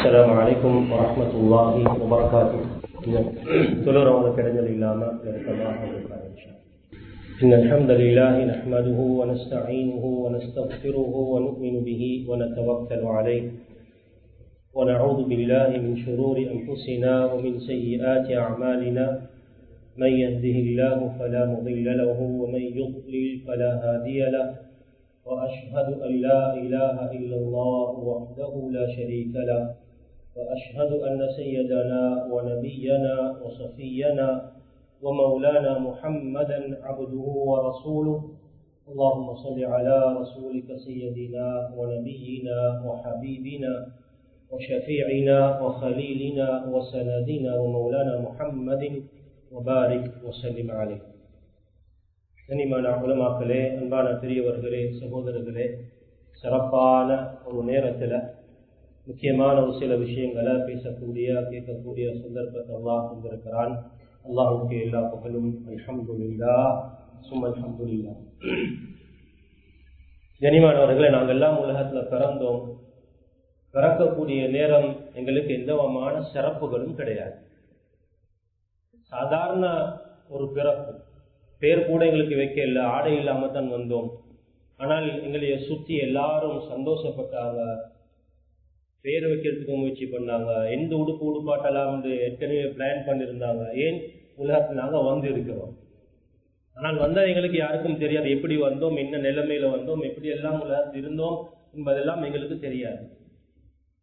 السلام عليكم ورحمة الله وبركاته. تلورون كدنجل إلاما لركما إن الحمد لله نحمده ونستعينه ونستغفره ونؤمن به ونتوكل عليه ونعوذ بالله من شرور أنفسنا ومن سيئات أعمالنا من يهده الله فلا مضل له ومن يضلل فلا هادي له وأشهد أن لا إله إلا الله وحده لا شريك له وأشهد أن سيدنا ونبينا وصفينا ومولانا محمدا عبده ورسوله. اللهم صل على رسولك سيدنا ونبينا وحبيبنا وشفيعنا وخليلنا وسندنا ومولانا محمد وبارك وسلم عليه. கண்ணியமான உலமாக்களே, அன்பான பெரியவர்களே, சகோதரர்களே, சிறப்பான ஒரு நேரத்தில் முக்கியமான ஒரு சில விஷயங்களை பேசக்கூடிய கேட்கக்கூடிய சந்தர்ப்பத்தை அல்லாஹ் தந்திருக்கிறான். அல்லாஹுக்கு எல்லா புகழும். அல்ஹம்துலில்லாஹ் சும்ம அல்ஹம்துலில்லாஹ். கண்ணியமானவர்களே, நாங்கள் எல்லாம் உலகத்தில் பிறந்தோம். பிறக்கக்கூடிய நேரம் எங்களுக்கு எந்த விதமான சிறப்புகளும் கிடையாது. சாதாரண ஒரு பிறப்பு, பேர் கூட எங்களுக்கு வைக்கல, ஆடை இல்லாம தான் வந்தோம். ஆனால் எங்களைய சுற்றி எல்லாரும் சந்தோஷப்பட்டாங்க, பேர் வைக்கிறதுக்கு முயற்சி பண்ணாங்க, எந்த உடுப்பு உடுப்பாட்டலாம் என்று ஏற்கனவே பிளான் பண்ணியிருந்தாங்க. ஏன் உலகத்தில் நாங்கள் வந்து இருக்கிறோம். ஆனால் வந்தால் எங்களுக்கு யாருக்கும் தெரியாது எப்படி வந்தோம், என்ன நிலைமையில வந்தோம், எப்படி எல்லாம் உலகத்தில் இருந்தோம் என்பதெல்லாம் எங்களுக்கு தெரியாது.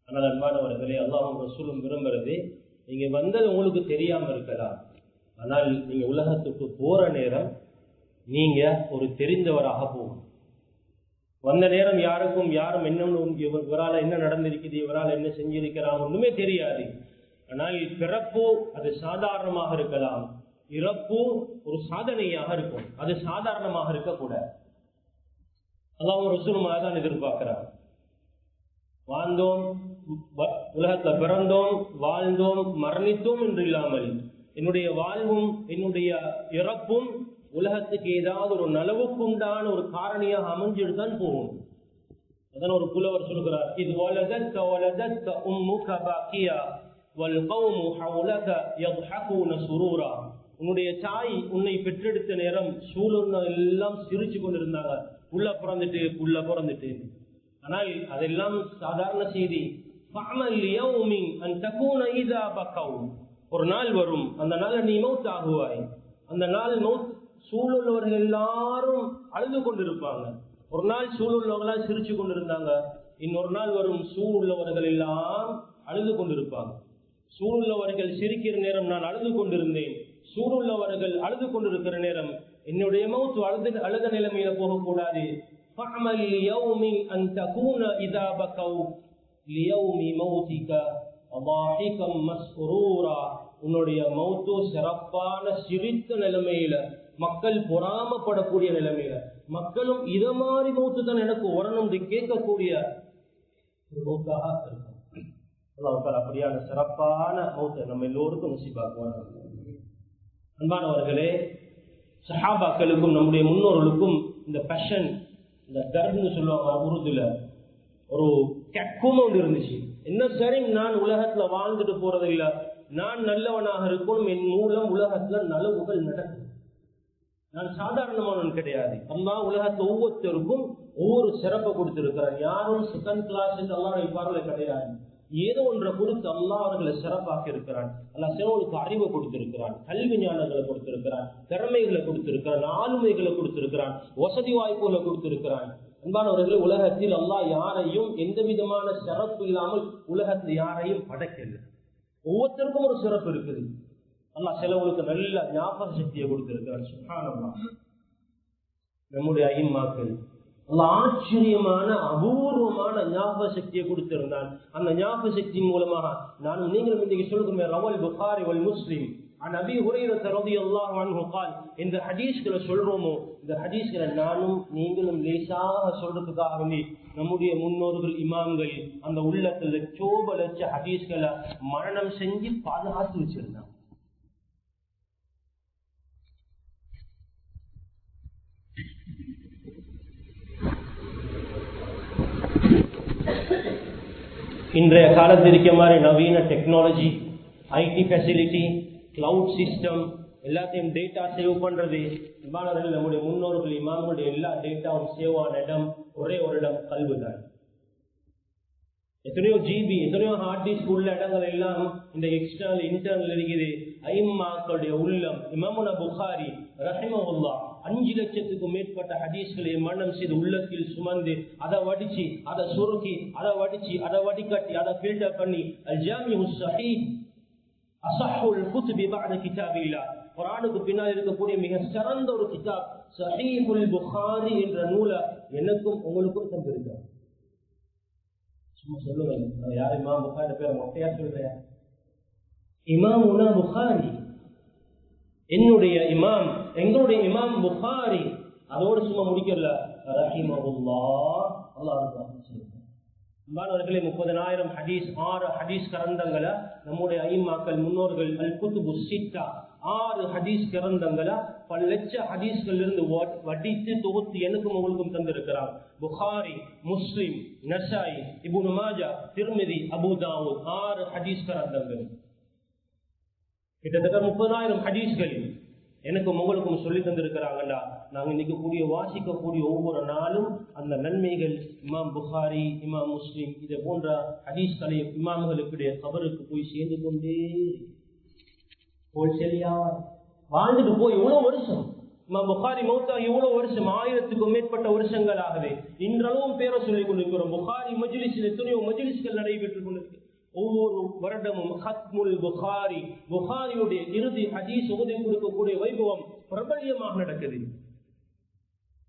ஆனால் அன்பானவர்களே, அல்லாஹ்வும் ரசூலும் விரும்புறது, நீங்க வந்தது உங்களுக்கு தெரியாம இருக்கலாம், ஆனால் நீங்க உலகத்துக்கு போற நேரம் நீங்க ஒரு தெரிந்தவராக போகும். வந்த நேரம் யாருக்கும் யாரும் இவரால் என்ன நடந்திருக்குது, இவரால் என்ன செஞ்சிருக்கிறாங்க ஒண்ணுமே தெரியாது. ஆனால் பிறப்பு அது சாதாரணமாக இருக்கலாம், இறப்பு ஒரு சாதனையாக இருக்கும். அது சாதாரணமாக இருக்கக்கூடாது. அல்லாஹ்வும் ரசூலும் தான் எதிர்பார்க்கிறார். வாழ்ந்தோம், உலகத்துல பிறந்தோம், வாழ்ந்தோம், மரணித்தோம் என்று இல்லாமல் என்னுடைய வாழ்வும் என்னுடைய இறப்பும் உலகத்துக்கு ஏதாவது ஒரு நலவுக்குண்டான ஒரு காரணியாக அமைஞ்சிட்டுதான் போகும். அதான் ஒரு புலவர் சொல்கிறார், இது வலதத்க வலதத்க உம்முக பாக்கியா வல் கௌமு ஹவுலக யத்ஹகுன சுரூரா. உன்னுடைய தாய் உன்னை பெற்றெடுத்த நேரம் சூழல் எல்லாம் சிரிச்சு கொண்டிருந்தாங்க, புள்ள பிறந்துட்டு. ஆனால் அதெல்லாம் சாதாரண செய்தி. ஃபஅமல் லியௌமின் அன் தகூன இதா பகவு. ஒரு நாள் வரும், அந்த நாள் நீ மௌத் ஆகுவாய். அந்த நாள் மௌத் சூழலுள்ளவர்கள் எல்லாரும் அழுது கொண்டிருப்பாங்க. ஒரு நாள் சூழலுள்ளவர்களால் சிரிச்சு கொண்டிருந்தாங்க, இன்னொரு நாள் வரும் சூழலுள்ளவர்கள் எல்லாம் அழுது கொண்டிருப்பாங்க. சூழலுள்ளவர்கள் சிரிக்கிற நேரம் நான் அழுது கொண்டிருந்தேன், சூழலுள்ளவர்கள் அழுது கொண்டிருக்கிற நேரம் என்னுடைய மௌத் அழுத நிலைமையில போகக்கூடாது. ஃபஅமல் லியௌமின் அன் தகூன இதா பகவு லியௌமி மௌதிக அதாஹிகம் மஸ்ரூரா. உன்னுடைய மௌத்து சிறப்பான சிரித்த நிலைமையில, மக்கள் பொறாமப்படக்கூடிய நிலைமையில, மக்களும் இத மாதிரி மௌத்து தான் எனக்கு வரணும் கேட்கக்கூடிய ஒரு மௌத்தாக இருக்கும். அல்லாஹ் அப்படியான சிறப்பான மௌத்தை நம்ம எல்லோருக்கும் நசீபாக்குவாங்க. அன்பானவர்களே, சஹாபாக்களுக்கும் நம்முடைய முன்னோர்களுக்கும் இந்த பேஷன், இந்த தர்ன்னு சொல்லுவாங்க உருதுல, ஒரு கெக்கும் ஒன்று இருந்துச்சு. என்ன சரி, நான் உலகத்துல வாழ்ந்துட்டு போறதில்ல, நான் நல்லவனாக இருக்கணும், என் மூலம் உலகத்துல நலவுகள் நடக்கும். நான் சாதாரணமானவன் கிடையாது. அல்லாஹ் உலகத்துல ஒவ்வொருத்தருக்கும் ஒவ்வொரு சிறப்பை கொடுத்திருக்கிறார். யாரும் செகண்ட் கிளாஸ் என்று அல்லாஹ்வுடைய பார்வையில கிடையாது. ஏதோ ஒன்றை கொடுத்து அல்லாஹ் அவர்களை சிறப்பாக்கி இருக்கிறான். அல்லாஹ் சிலவனுக்கு அறிவை கொடுத்திருக்கிறான், கல்வி ஞானங்களை கொடுத்திருக்கிறான், திறமைகளை கொடுத்திருக்கிறான், ஆளுமைகளை கொடுத்திருக்கிறான், வசதி வாய்ப்புகளை கொடுத்திருக்கிறான். அன்பானவர்களே, உலகத்தில் அல்லாஹ் யாரையும் எந்த விதமான சிறப்பு இல்லாமல் உலகத்தில் யாரையும் படைக்கல. ஒவ்வொருத்தருக்கும் ஒரு சிறப்பு இருக்குது. அல்லாஹ் சிலவங்களுக்கு நல்ல ஞாபக சக்தியை கொடுத்திருக்கிறான். சுப்ஹானல்லாஹ். நம்முடைய ஐம்மாக்கள் அல்லாஹ் ஆச்சரியமான அபூர்வமான ஞாபக சக்தியை கொடுத்திருந்தான். அந்த ஞாபக சக்தியின் மூலமாக நானும் நீங்களும் இன்றைக்கு சொல்கிறோமே, ரவல் புகாரி வல் முஸ்லிம் عن أبي هريرة رضي الله عنه قال. இந்த ஹதீஸ்களை சொல்றோமோ, இந்த ஹதீஸ்களை நானும் நீங்களும் லேசாக சொல்றதுக்காக வேண்டி நம்முடைய முன்னோர்கள் இமாம்கள் அந்த உள்ளத்துல லட்ச ஹதீஸ்களை மரணம் செஞ்சு பாதுகாத்து வச்சிருந்தாங்க. இன்றைய காலத்தில் இருக்க மாதிரி நவீன technology, IT facility, cloud system, எல்லாத்தையும் டேட்டா சேவ் பண்றது. இமாம்கள், நம்முடைய முன்னோர்கள் இமாம்களுடைய எல்லா டேட்டாவும் சேவ் ஆன இடம் ஒரே ஒரு இடம், கல்வி தான். எத்தனையோ ஜிபி, எத்தனையோ ஹார்ட் டிஸ்க் உள்ள இடங்கள் எல்லாம் இந்த எக்ஸ்டர்னல் இன்டர்னல் இருக்குது. ஐம்மாக்களுடைய உள்ளம். இமாமுனா புகாரி ரஹிமஹுல்லாஹ் 5 லட்சத்துக்கும் மேற்பட்ட ஹதீஸ்களை மனம் செய்து உள்ளத்தில் சுமந்து அதை வடிச்சு, அதை சுருக்கி, அதை வடிச்சு, அதை வடிகட்டி, அதை ஃபில்டர் பண்ணி அல் ஜாமிஉ ஸஹீஹ் அஸஹ்ஹுல் குதுபி பஅத கிதாபில்லாஹ், குர்ஆனுக்கு பின்னால் இருக்கக்கூடிய மிக சிறந்த ஒரு கிதாப் ஸஹீஹுல் புகாரி என்ற நூலை எனக்கும் உங்களுக்கும் தந்திருக்கிறார். சும்மா சொல்லுங்க, யார் இமாம் புகாரி பேரை மொட்டையா சொல்றேன்? இமாமுனா புகாரி, என்னுடைய இமாம், எங்களுடைய இமாம் புகாரி. அதோடு சும்மா முடிக்கல, ரஹிமஹுல்லாஹ், அல்லாஹ் மாணவர்களே 30,000 ஹதீஸ், 6 ஹதீஸ் கிரந்தங்களை நம்முடைய ஐம்மாக்கள் முன்னோர்கள் அல் குதுபு சித்தா 6 ஹதீஸ் கிரந்தங்களை பல லட்ச ஹதீஸ்கள் இருந்து வடித்து தொகுத்து எனக்கும் உங்களுக்கும் தந்திருக்கிறார். புகாரி, முஸ்லிம், நசாயி, இப்னு மாஜா, திர்மிதி, அபூ தாவூத் 6 ஹதீஸ் கிரந்தங்கள், கிட்டத்தட்ட 30,000 ஹதீஸ்கள் எனக்கும் உங்களுக்கும் சொல்லி தந்திருக்கிறாங்கடா. நாங்கள் இன்னைக்கு கூடிய வாசிக்கக்கூடிய ஒவ்வொரு நாளும் அந்த நன்மைகள் இமாம் புகாரி, இமாம் முஸ்லிம் இதை போன்ற ஹதீஸ்களை இமாம்களுடைய கபருக்கு போய் சேர்ந்து கொண்டே ஹோல்சேலியா வாழ்ந்துட்டு போய் எவ்வளவு வருஷம். இமாம் புகாரி மௌத்தா எவ்வளவு வருஷம், 1000க்கும் மேற்பட்ட வருஷங்களாகவே இன்றளவும் பேரை சொல்லிக் கொண்டிருக்கிறோம். புகாரி மஜ்லிஸில் எத்தனையோ மஜ்லிஸ்கள் நடைபெற்றுக் கொண்டிருக்கிறது. ஒவ்வொரு வருடமும் ஹத்முல் புகாரி, புகாரியுடைய இறுதி ஹதீஸ் ஓதி கொடுக்கக்கூடிய வைபவம் பிரபல்யமாக நடக்குது.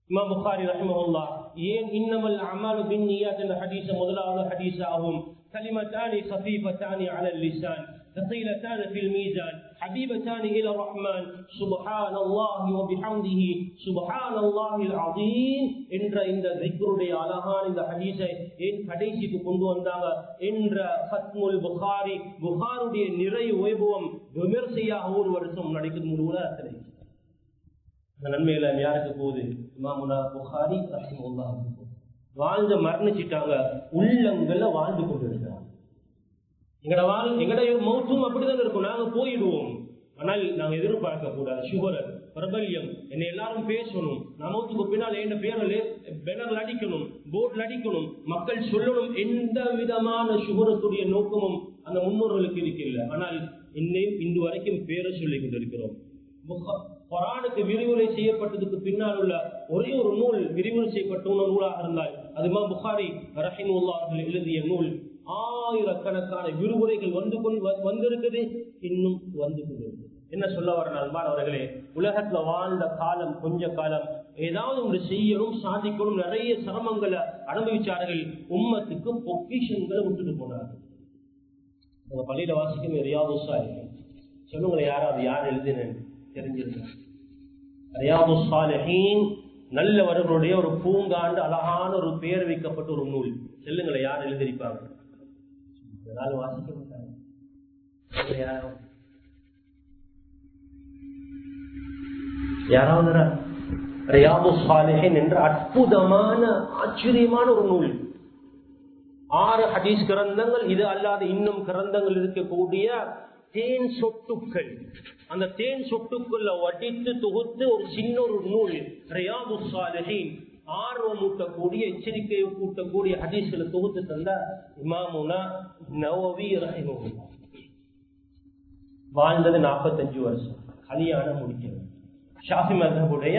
இமாம் புகாரி ரஹிமஹுல்லாஹ் ஏன் இன்னமல் அமாலு பின்னியாத் என்ற ஹதீஸ முதலாவது ஹதீஸ் ஆகும். கலிமத்தானி கஃபீஃபத்தானி அலல் லிசான் ثقيلتان في الميزان حبيبتان إلى الرحمن سبحان الله وبحمده سبحان الله العظيم என்ற இந்த ذிக்ருடைய அழகான இந்த ஹதீஸை ஏன் கடைசிக்கு கொண்டு வந்தாங்க என்ற ஃபத்முல் புகாரி, புகாருடைய நிறைய வைபவம் விமர்சையாக ஒரு வருஷம் நடக்குது முழு உலகத்திலே. அந்த நன்மையில யாருக்கு போகுது? இமாமுனா புகாரி ரஹிமஹுல்லாஹ் வாழ்ந்து மரணிச்சிட்டாங்க, உள்ளங்கள்ல வாழ்ந்து கொண்டிருக்கிறாங்க. எங்களுடைய மௌத்தும் அப்படிதான் இருக்கும், நாங்க போயிடுவோம். ஆனால் நாங்க எதிர்பார்க்க கூடாது சுகர் பிரபல்யம், என்னை எல்லாரும் பேசணும், நான் மௌத்துக்கு பின்னால் என் பேரில் பேனர்ல அடிக்கணும், போர்ட்ல அடிக்கணும், மக்கள் சொல்லணும். எந்த விதமான சுகரத்துடைய நோக்கமும் அந்த முன்னோர்களுக்கு இருக்கில்லை. ஆனால் இன்னும் இன்று வரைக்கும் பேரை சொல்லிக் கொண்டிருக்கிறோம். குர்ஆனுக்கு விரிவுரை செய்யப்பட்டதுக்கு பின்னால் உள்ள ஒரே ஒரு நூல் விரிவுரை செய்யப்பட்ட நூலாக இருந்தால் அது இமாம் புகாரி ரஹிமஹுல்லாஹ் அவர்கள் எழுதிய நூல். ஆயிரக்கணக்கான விரிவுரைகள் வந்திருக்குது, இன்னும் வந்து கொண்டிருக்கு. என்ன சொல்ல வர அன்பானவர்களே, உலகத்துல வாழ்ந்த காலம் கொஞ்ச காலம், ஏதாவது ஒன்று செய்யணும், சாதிக்கணும், நிறைய சிரமங்களை அனுபவிச்சார்கள். உம்மத்துக்கு பொக்கிஷன்களை விட்டுட்டு போனார்கள். உங்க பள்ளியில வாசிக்கும் ரியாதுஸ் சாலிஹீன் சொல்லுங்களேன், யாராவது யார் எழுதினேன் தெரிஞ்சிருக்க? ரியாதுஸ் சாலிஹீன் நல்லவர்களுடைய ஒரு பூங்காண்டு அழகான ஒரு பெயர் வைக்கப்பட்ட ஒரு நூல். சொல்லுங்களேன், யார் எழுதியிருப்பாங்க? வாசிக்க மாட்டாங்க. யாராவது ரியாதுஸ் சாலிஹீன் என்ற அற்புதமான ஆச்சரியமான ஒரு நூல். 6 ஹதீஸ் கிரந்தங்கள், இது அல்லாத இன்னும் கிரந்தங்கள் இருக்கக்கூடிய தேன் சொட்டுக்கள். அந்த தேன் சொட்டுக்குள்ள வடித்து தொகுத்து ஒரு சின்ன ஒரு நூல் ரியாதுஸ் சாலிஹீன். ஆர்வமூட்டக்கூடிய, எச்சரிக்கையை கூட்டக்கூடிய ஹதீஸ்களை தொகுத்து தந்த இமாமுனா நவவி ரஹிமஹுல்லாஹ். வாழ்ந்தது 45 வருஷம், கல்யாணம் முடிக்கிறது. ஷாஃபி மத்ஹபுடைய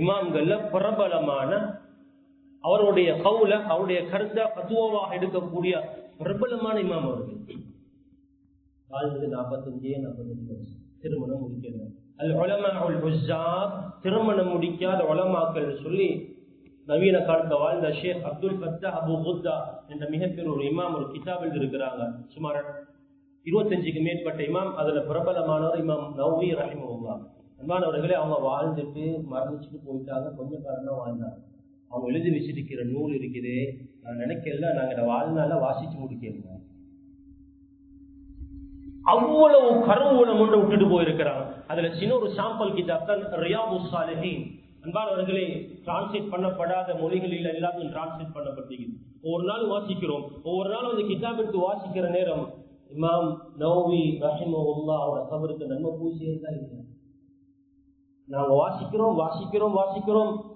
இமாம்கள்ல பிரபலமான, அவருடைய கவுல, அவருடைய கருத்தை பத்துவாவாக எடுக்கக்கூடிய பிரபலமான இமாம் அவர்கள். வாழ்ந்தது 45 வருஷம், திருமணம் முடிக்கிறது. அல் உலமா உல் உஸ்ஸாப், திருமணம் முடிக்காத உலமாக்கள் சொல்லி நவீன காலத்தை வாழ்ந்த ஷேக் அப்துல் ஃபத்தாஹ் அபு குத்தா என்ற மிகப்பெரிய ஒரு இமாம் ஒரு கிதாபில் இருக்கிறாங்க. சுமார் 25க்கு மேற்பட்ட இமாம். அதுல பிரபலமானவர் இமாம் நவவி ரஹிமஹுல்லாஹ். அன்பானவர்களே, அவங்க வாழ்ந்துட்டு மரணிச்சுட்டு போயிட்டாங்க. கொஞ்சம் காலம் தான் வாழ்ந்தாங்க. அவங்க எழுதி வச்சிருக்கிற நூல் இருக்குது, நான் நினைக்கல நாங்க வாழ்நாள வாசிச்சு முடிக்கிறோம். அவ்வளவு கருவூலம் ஒன்று விட்டுட்டு போயிருக்கிறாங்க. அதுல சின்ன ஒரு சாம்பிள் கிதாப் தான் ரியாதுஸ் சாலிஹீன். அன்பானவர்களே, டிரான்ஸ்லேட் பண்ணப்படாத மொழிகளில் எல்லாத்தையும் டிரான்ஸ்லேட் பண்ணப்பட்டிருக்கு. ஒவ்வொரு நாள் வாசிக்கிறோம். ஒவ்வொரு நாளும் அந்த கிதாப் எடுத்து வாசிக்கிற நேரம் இமாம் நவவி ரஹிமஹுல்லாஹ் அவரோட கபருக்கு நன்மை போய் சேர்ந்தா இல்லையா? நாங்க வாசிக்கிறோம்.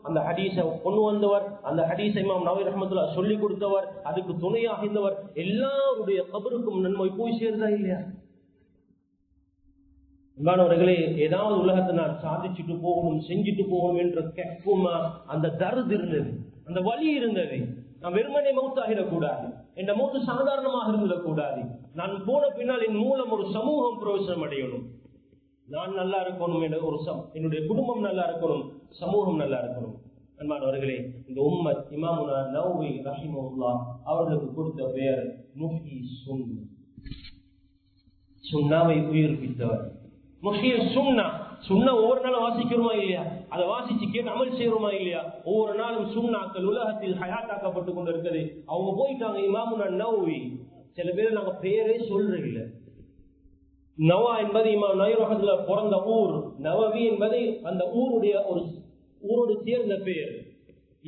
அந்த ஹதீஸை கொண்டு வந்தவர், அந்த ஹதீஸை இமாம் நவவி ரஹ்மத்துல்லாஹ் சொல்லி கொடுத்தவர், அதுக்கு துணையாக இருந்தவர், எல்லாருடைய கபருக்கும் நன்மை போய் சேர்ந்தா இல்லையா? அன்பானவர்களே, ஏதாவது உலகத்தை நான் சாதிச்சுட்டு போகணும், செஞ்சுட்டு போகணும் என்ற கெப்புமா அந்த தருது இருந்தது, அந்த வலி இருந்தது. நான் வெறுமனே மௌத்தாகிடக்கூடாது, என் மௌத்து சாதாரணமாக இருந்துடக்கூடாது. நான் போன பின்னால் என் மூலம் ஒரு சமூகம் பிரயோஜனம் அடையணும், நான் நல்லா இருக்கணும், என்னுடைய குடும்பம் நல்லா இருக்கணும், சமூகம் நல்லா இருக்கணும். அன்பானவர்களே, இந்த உம்மத் இமாமுனா நவவி ரஹிமஹுல்லாஹ் அவர்களுக்கு கொடுத்த பெயர் முஹ்யி சுன்னா, சுன்னாவை உயிர்ப்பித்தவர். முஹ்யி சுன்னா, சுன்னா ஒவ்வொரு நாளும் வாசிக்கிறோமா இல்லையா? அதை வாசிச்சு கேட்டு அமல் செய்யறோமா இல்லையா? ஒவ்வொரு நாளும் சுன்னாக்கள் உலகத்தில் ஹயாத்தாக்கப்பட்டு கொண்டு இருக்குது. அவங்க போயிட்டாங்க இமாமுனா நவவி. சில பேர் நாங்க பேரே சொல்றது இல்லை. நவா என்பது இமாம் நவவி ரஹ்மத்துல்லாஹ் பிறந்த ஊர், நவவி என்பது அந்த ஊருடைய ஒரு ஊரோடு சேர்ந்த பேர்.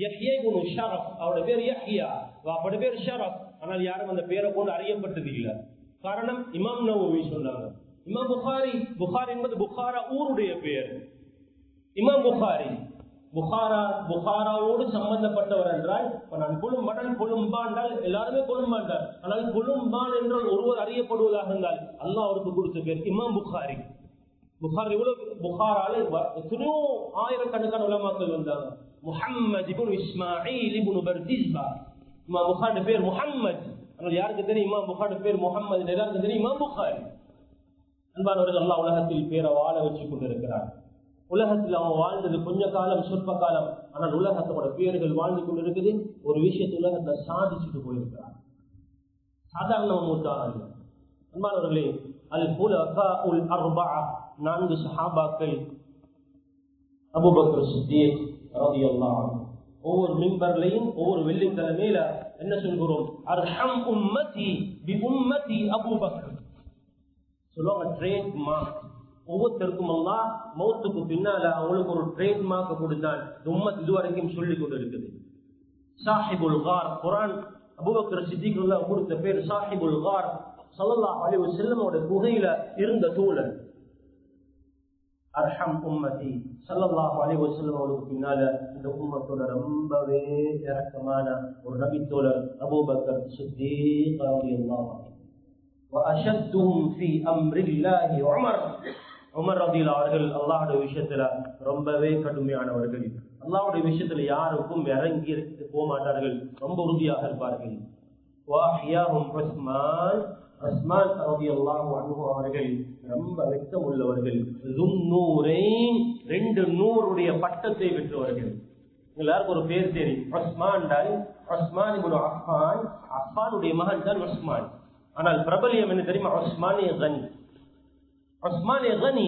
யஹ்யா இப்னு ஷரஃப், அவருடைய பேர் யஹ்யா, அவருடைய பேர் ஷரஃப். ஆனால் யாரும் அந்த பேரை கொண்டு அறியப்பட்டது இல்லை. காரணம் இமாம் நவவி சொன்னாங்க. இமாம் புகாரி என்பது புகாரா ஊருடைய பெயர். இமாம் புகாராவோடு சம்பந்தப்பட்டவர் என்றால், நான் கொழும்பான் என்றால் எல்லாருமே கொழும்பாண்டார். ஆனால் கொழும்பான் என்றால் ஒருவர் அறியப்படுவதாக இருந்தால் அல்லாஹ் அவருக்கு கொடுத்த பேர் இமாம் புகாரி. புகாரால எத்தனையோ ஆயிரக்கணக்கான உலமாக்கள் வந்தாங்க. முஹம்மது இப்னு இஸ்மாயில் இப்னு பர்திஸ்பா, இமாம் புகாரி பேர் முஹம்மது. ஆனால் யாருக்கு தெரியும் இமாம் புகாரி பேர் முஹம்மது? எல்லாருக்கும் தெரியும் இமாம் புகாரி. அன்பானவர்கள், அல்லாஹ் உலகத்தில் பேரை வாழ வச்சு கொண்டிருக்கிறார். உலகத்தில் அவங்க வாழ்ந்தது கொஞ்ச காலம், சொற்ப காலம். ஆனால் உலகத்தோட பேர்கள் வாழ்ந்து கொண்டிருக்குது. ஒரு விஷயத்தை உலகத்தை சாதிச்சுட்டு போயிருக்கிறார். சாதாரண மூத்தாங்க. அன்பானவர்களே, அல் குலஃபாஉல் அர்பஆ, 4 சஹாபாக்கள், அபூபக்கர் சித்தீக் ரலியல்லாஹு அன்ஹு. ஒவ்வொரு மிம்பர்லையும் ஒவ்வொரு வெள்ளிக்கிழமையில என்ன சொல்கிறோம்? அர்ஹம் உம்மதி பி உம்மதி அபூபக்கர் சொல்லுவாங்க. ட்ரேட் மார்க் ஒவ்வொருத்தருக்கும் அல்லாஹ் மௌத்துக்கு பின்னால அவங்களுக்கு ஒரு ட்ரேட் மார்க் கொடுத்தான். உம்மத் இதுவரைக்கும் சொல்லி கொண்டு இருக்குது. சாஹிபுல் கார், குர்ஆன் அபூபக்கர் சித்திக் கொடுத்த பேர் சாஹிபுல் கார். ஸல்லல்லாஹு அலைஹி வஸல்லம் ஓட குகையில இருந்த தோழர். அர்ஹம் உம்மதி ஸல்லல்லாஹு அலைஹி வஸல்லம் அவருக்கு பின்னால இந்த உம்மத்தோட ரொம்பவே இரக்கமான ஒரு நபி தோழர் அபூபக்கர் சித்தீக் ரலியல்லாஹு அன்ஹு. وأشدهم في أمر الله உமர் ரலியல்லாஹு அவர்கள் அல்லாஹ்வுடைய விஷயத்துல ரொம்பவே கடுமையானவர்கள். அல்லாஹ்வுடைய விஷயத்துல யாருக்கும் இறங்கி போக மாட்டார்கள், ரொம்ப உறுதியாக இருப்பார்கள். வஹியாஹும் உஸ்மான் ரலியல்லாஹு அன்ஹு அவர்கள் ரொம்ப வெட்கம் உள்ளவர்கள். ذுன்னூரைன், 2 நூறுடைய பட்டத்தை பெற்றவர்கள். எல்லாருக்கும் ஒரு பேர் தெரியும், உஸ்மான் தான். உஸ்மான் இப்னு அஃபான், அஃபானுடைய மகன் தான் உஸ்மான். ஆனால் பிரபலியம் என்ன தெரியுமா? உஸ்மானே கனி. உஸ்மானே கனி,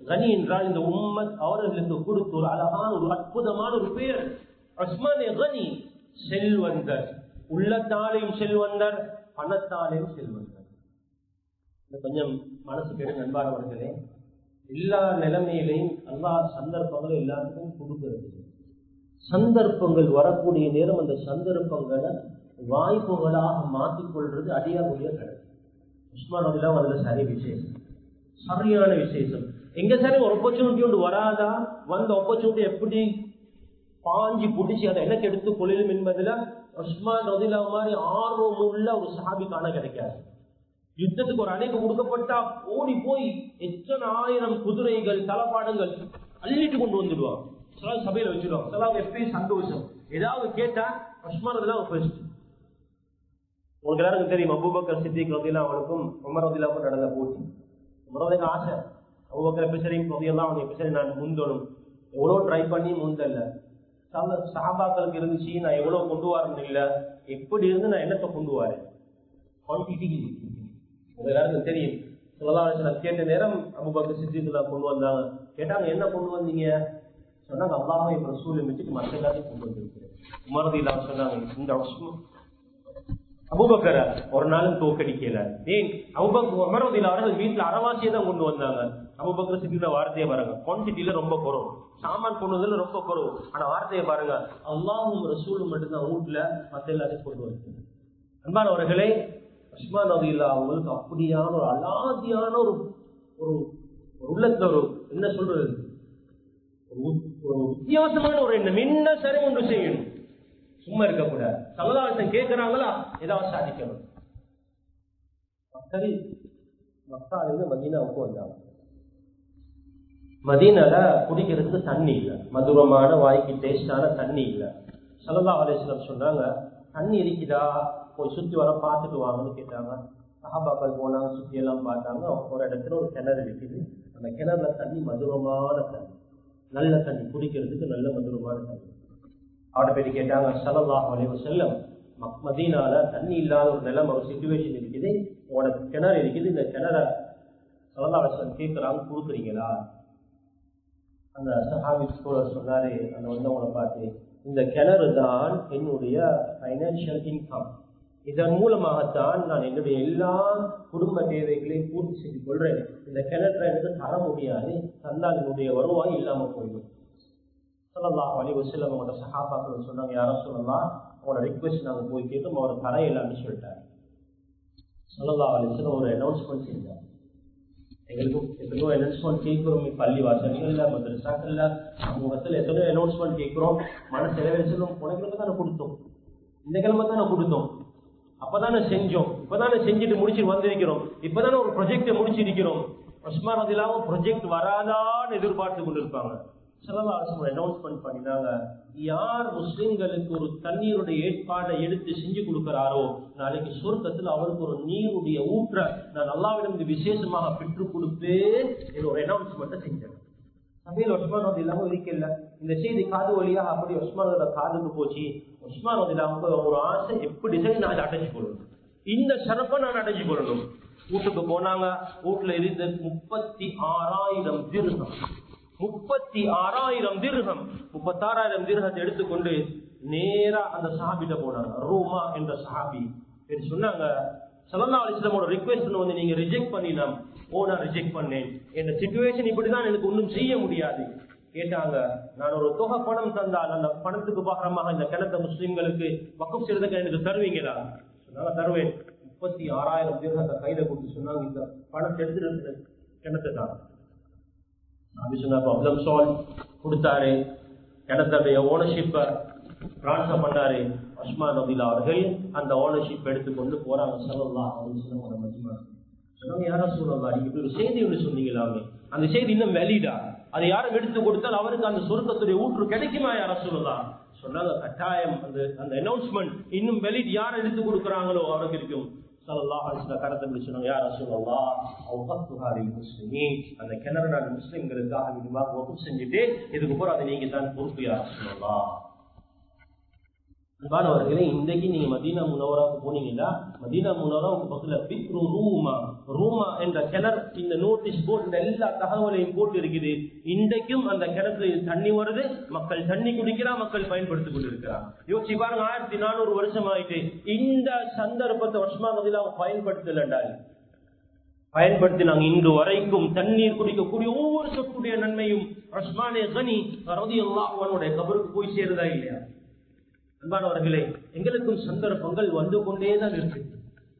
கனி என்றால் இந்த உம்மத் அவர்களுக்கு கொடுத்த ஒரு அழகான ஒரு அற்புதமான ஒரு பெயர். உஸ்மானே கனி, செல்வந்தர். உள்ளத்தாலையும் செல்வந்தர், பணத்தாலையும் செல்வந்தர். கொஞ்சம் மனசு கேட்டு நண்பானவர்களே, எல்லா நிலைமையிலையும் அல்லாஹ் சந்தர்ப்பங்களை எல்லாருக்கும் கொடுக்கிறது. சந்தர்ப்பங்கள் வரக்கூடிய நேரம் அந்த சந்தர்ப்பங்களை வாய்ப்புகளாக மாற்றிக்கொள்றது அடியாருடைய கடமை. உஸ்மான் ரலியல்லாஹு அதுல சரி விசேஷம், சரியான விசேஷம். எங்க சரி ஒரு ஆப்பர்ச்சுனிட்டி ஒன்று வராதா, வந்த ஆப்பர்ச்சுனிட்டி எப்படி பாஞ்சி பிடிச்சி அதை எனக்கு எடுத்து கொள்ளும் என்பதுல உஸ்மான் ரலியல்லாஹு மாதிரி ஆர்வம் உள்ள ஒரு சஹாபி காண கிடைக்காது. யுத்தத்துக்கு ஒரு அணைக்கு கொடுக்கப்பட்டா ஓடி போய் எத்தனை ஆயிரம் குதிரைகள் தளபாடங்கள் அள்ளிட்டு கொண்டு வந்துடுவாங்க. சில சபையில வச்சிருவாங்க. சில எப்பயும் சந்தோஷம், ஏதாவது கேட்டா உஸ்மான் ரலியல்லாஹு ஃபர்ஸ்ட். உங்களுக்கு எல்லாருக்கும் தெரியும், அபூபக்கர் சித்திக் ரலியல்லாஹு அவனுக்கும் உமர் ரலியல்லாஹு நடந்த போட்டி. உமருக்கு ஆசை, அபூபக்கர் பிசரையும் ரலியல்லாஹு அவனை பிசரை நான் முந்தணும். எவ்வளோ ட்ரை பண்ணி முந்தல்ல. சஹாபாக்களுக்கு இருந்துச்சு, நான் எவ்வளவு கொண்டு வரணும் இல்லை, எப்படி இருந்து நான் என்னத்தை கொண்டு வரேன். குவான்டிட்டி உங்க எல்லாருக்கும் தெரியும். ஸல்லல்லாஹு அலைஹி வஸல்லம் கேட்ட நேரம் அபூபக்கர் சித்திக் கொண்டு வந்தாங்க. கேட்டாங்க, என்ன கொண்டு வந்தீங்க? சொன்னாங்க, அல்லாஹ்வையும் ரசூலையும் வச்சுட்டு மற்ற எல்லாத்தையும் கொண்டு வந்திருக்கிறேன். உமர் ரலியல்லாஹு சொன்னாங்க, இந்த அபூபக்கரை ஒரு நாளும் தோக்கடிக்கல. ஏன்? அபூபக்கர் உமர் ரலியல்லாஹு அவர்கள் வீட்டுல அறவாசியை தான் கொண்டு வந்தாங்க. அபூபக்கர் சித்திர வார்த்தையை பாருங்க, குவான்டிட்டியில ரொம்ப குறவு, சாமான் கொண்டதுல ரொம்ப குறவு, ஆனா வார்த்தையை பாருங்க, அல்லாஹ்வும் ரசூலும் மட்டும்தான் வீட்டுல மத்த எல்லாத்தையும் கொண்டு வந்து. அன்பானவர்களே, உஸ்மான் ரலியல்லாஹு அவங்களுக்கு அப்படியான ஒரு அலாதியான ஒரு உள்ளத்துல ஒரு என்ன சொல்றது, ஒரு வித்தியாசமான ஒரு எண்ணம், என்ன சரி ஒன்று செய்யணும், சும்மா இருக்கக்கூடாது. சல்லல்லாஹு கேட்கிறாங்களா, ஏதாவது சாதிக்கணும். சரி, மக்காவிலிருந்து மதீனாவுக்கு வந்தாங்க. மதீனால குடிக்கிறதுக்கு தண்ணி இல்லை, மதுரமான வாய்க்கு டேஸ்டான தண்ணி இல்லை. ஸல்லல்லாஹு அலைஹி வஸல்லம் சொன்னாங்க, தண்ணி இருக்குதா, போய் சுத்தி வர பார்த்துட்டு வாங்கன்னு கேட்டாங்க. சஹாபாக்கள் போனாங்க, சுத்தி எல்லாம் பார்த்தாங்க. ஒரு இடத்துல ஒரு கிணறு இருக்குது. அந்த கிணறுல தண்ணி மதுரமான தண்ணி, நல்ல தண்ணி, குடிக்கிறதுக்கு நல்ல மதுரமான தண்ணி. அவட போய் கேட்டாங்க, ஸல்லல்லாஹு அலைஹி வஸல்லம், மதீனால தண்ணி இல்லாத ஒரு நிலைமை, ஒரு சிச்சுவேஷன் இருக்குது, உனக்கு கிணறு இருக்குது, இந்த கிணற ஸல்லல்லாஹு அலைஹி வஸல்லம் கேட்கிறாங்க, கொடுக்குறீங்களா? அந்த சஹாபி சொன்னாரு, அந்த வந்தவங்களை பார்த்து, இந்த கிணறு தான் என்னுடைய பைனான்சியல் இன்கம், இதன் மூலமாகத்தான் நான் என்னுடைய எல்லா குடும்ப தேவைகளையும் பூர்த்தி செய்து கொள்றேன். இந்த கிணற்றை எனக்கு தர முடியாது, தந்தால் என்னுடைய வருவாய் இல்லாம போயிடும். ஸல்லல்லாஹு அலைஹி வஸல்லம் அவங்களோட சஹாபாக்கள் சொன்னாங்க, யா ரசூலல்லாஹ், அவங்களோட ரிக்வெஸ்ட் நாங்கள் போய் கேட்டோம், அவர் தர இல்லைன்னு சொல்லிட்டாரு. ஸல்லல்லாஹு அலைஹி வஸல்லம் ஒரு அனௌன்ஸ்மெண்ட் செஞ்சாங்க. எங்களுக்கும் எத்தனையோ அனௌன்ஸ்மெண்ட் கேட்கிறோம், பள்ளி வாசல்கள்ல, மதரசாக்கள்ல, சமூகத்தில் எத்தனையோ அனௌன்ஸ்மெண்ட் கேட்கிறோம். மனசு செலவழிச்சலும் உனக்கு தானே கொடுத்தோம், இந்த கிழமை தானே கொடுத்தோம், அப்பதானே செஞ்சோம், இப்பதானே செஞ்சுட்டு முடிச்சுட்டு வந்திருக்கிறோம், இப்பதானே ஒரு ப்ரொஜெக்டை முடிச்சிருக்கிறோம். உஸ்மான் ரலியல்லாஹு ப்ரொஜெக்ட் வராதான்னு எதிர்பார்த்து கொண்டிருப்பாங்க. ஸல்லல்லாஹு அலைஹி வஸல்லம் அனௌன்ஸ்மெண்ட் பண்ணினாங்க, யார் முஸ்லிம்களுக்கு ஒரு தண்ணீருடைய ஏற்பாடை எடுத்து செஞ்சு கொடுக்கிறாரோ, நாளைக்கு சொர்க்கத்தில் அவருக்கு ஒரு நீருடைய ஊற்ற நான் அல்லாஹ்விடம் விசேஷமாக பெற்றுக் கொடுப்பேன் என்று ஒரு அனௌன்ஸ்மெண்ட்டை செஞ்சேன். சபையில் உஸ்மான் ரலியல்லாஹு இருக்கல, இந்த செய்தி காது வழியாக அப்படி உஸ்மானோட காதுக்கு போச்சு. உஸ்மான் ரலியல்லாஹு ஒரு ஆசை, எப்படி சரி நான் அடைஞ்சு கொள்ளணும், இந்த ஷரஃபை நான் அடைஞ்சு கொள்ளணும். வீட்டுக்கு போனாங்க. வீட்டுல இருந்து 36,000 திர்ஹம், 36,000 திர்ஹம், 36,000 திர்ஹத்தை எடுத்துக்கொண்டு நேரா அந்த சஹாபிட்ட போனாங்க. ரூமா என்ற சஹாபி பேர் சொன்னாங்க, ஸல்லல்லாஹு அலைஹி வஸல்லம் ரிக்வெஸ்ட் வந்து நீங்க ரிஜெக்ட் பண்ணினா, நான் ரிஜெக்ட் பண்ணேன், இந்த சிச்சுவேஷன் இப்படிதான், எனக்கு ஒன்றும் செய்ய முடியாது. கேட்டாங்க, நான் ஒரு தொகை பணம் தந்தால் அந்த பணத்துக்கு பகரமாக இந்த கிணத்தை முஸ்லிம்களுக்கு வக்ஃப் செய்யறதுக்கு எனக்கு தருவீங்களா? சொன்னாங்க, தருவேன். 36,000 திர்ஹத்தை கையில கொடுத்து சொன்னாங்க, இந்த பணத்தை எடுத்துட்டு கிணத்தை தான். அப்படி சொன்னா ப்ராப்ளம் சால்வ். கொடுத்தாரு, கிணத்துடைய ஓனர்ஷிப்பை டிரான்ஸ்ஃபர் பண்ணாரு. உஸ்மான் ரலியல்லாஹு அவர்கள் அந்த ஓனர்ஷிப் எடுத்துக்கொண்டு போறாங்க. ஸல்லல்லாஹு அலைஹி வஸல்லம் மஜ்மா சொன்னாங்க, யா ரசூலல்லாஹ், நீங்க ஒரு செய்தி ஒன்று சொன்னீங்களாமே, அந்த செய்தி இன்னும் வேலிடா? அதை யாரும் எடுத்து கொடுத்தால் அவருக்கு அந்த சொர்க்கத்துடைய ஊற்று கிடைக்குமா யா ரசூலல்லாஹ்? சொன்னாங்க, கட்டாயம். அந்த அனௌன்ஸ்மெண்ட் இன்னும் வேலிட், யார் எடுத்து கொடுக்குறாங்களோ அவருக்கு இருக்கும். ஸல்லல்லாஹு அலைஹி வஸல்லம் கரத்தை பிடிச்சு சொன்னாங்க, யா ரசூலல்லாஹ், அவ்கஃப்துஹா லில் முஸ்லிமீன், அந்த கிணறு நான் முஸ்லிம்களுக்காக விதமாக வக்ஃப் செஞ்சுட்டு இதுக்கு போற அதை நீங்க தான் பொறுப்பு யா ரசூலல்லாஹ். அன்பானவர்களே, இன்றைக்கு நீங்க மதீனா முனவராவுக்கு போனீங்கன்னா, மதீனா முனவராவுக்கு பக்கத்துல பிக்ரு ரூமா என்ற கிணறு, இந்த நோட்டீஸ் போர்டு, இந்த எல்லா தகவலையும் போட்டு இருக்குது. இன்றைக்கும் அந்த கிணத்துல தண்ணி வருது, மக்கள் தண்ணி குடிக்கிறா, மக்கள் பயன்படுத்திக் கொண்டிருக்கிறார். யோசிச்சு பாருங்க, 1400 வருஷம் ஆயிட்டு இந்த சந்தர்ப்பத்தை உஸ்மான் ரலியல்லாஹு பயன்படுத்தலண்டால், பயன்படுத்தினாங்க. இன்று வரைக்கும் தண்ணீர் குடிக்கக்கூடிய ஒவ்வொரு சொற்குடைய நன்மையும் உஸ்மானே கனி ரலியல்லாஹு அன்ஹுடைய கபருக்கு போய் சேருதா இல்லையா? அன்பானவர்களே, எங்களுக்கும் சந்தர்ப்பங்கள் வந்து கொண்டேதான் இருக்கு.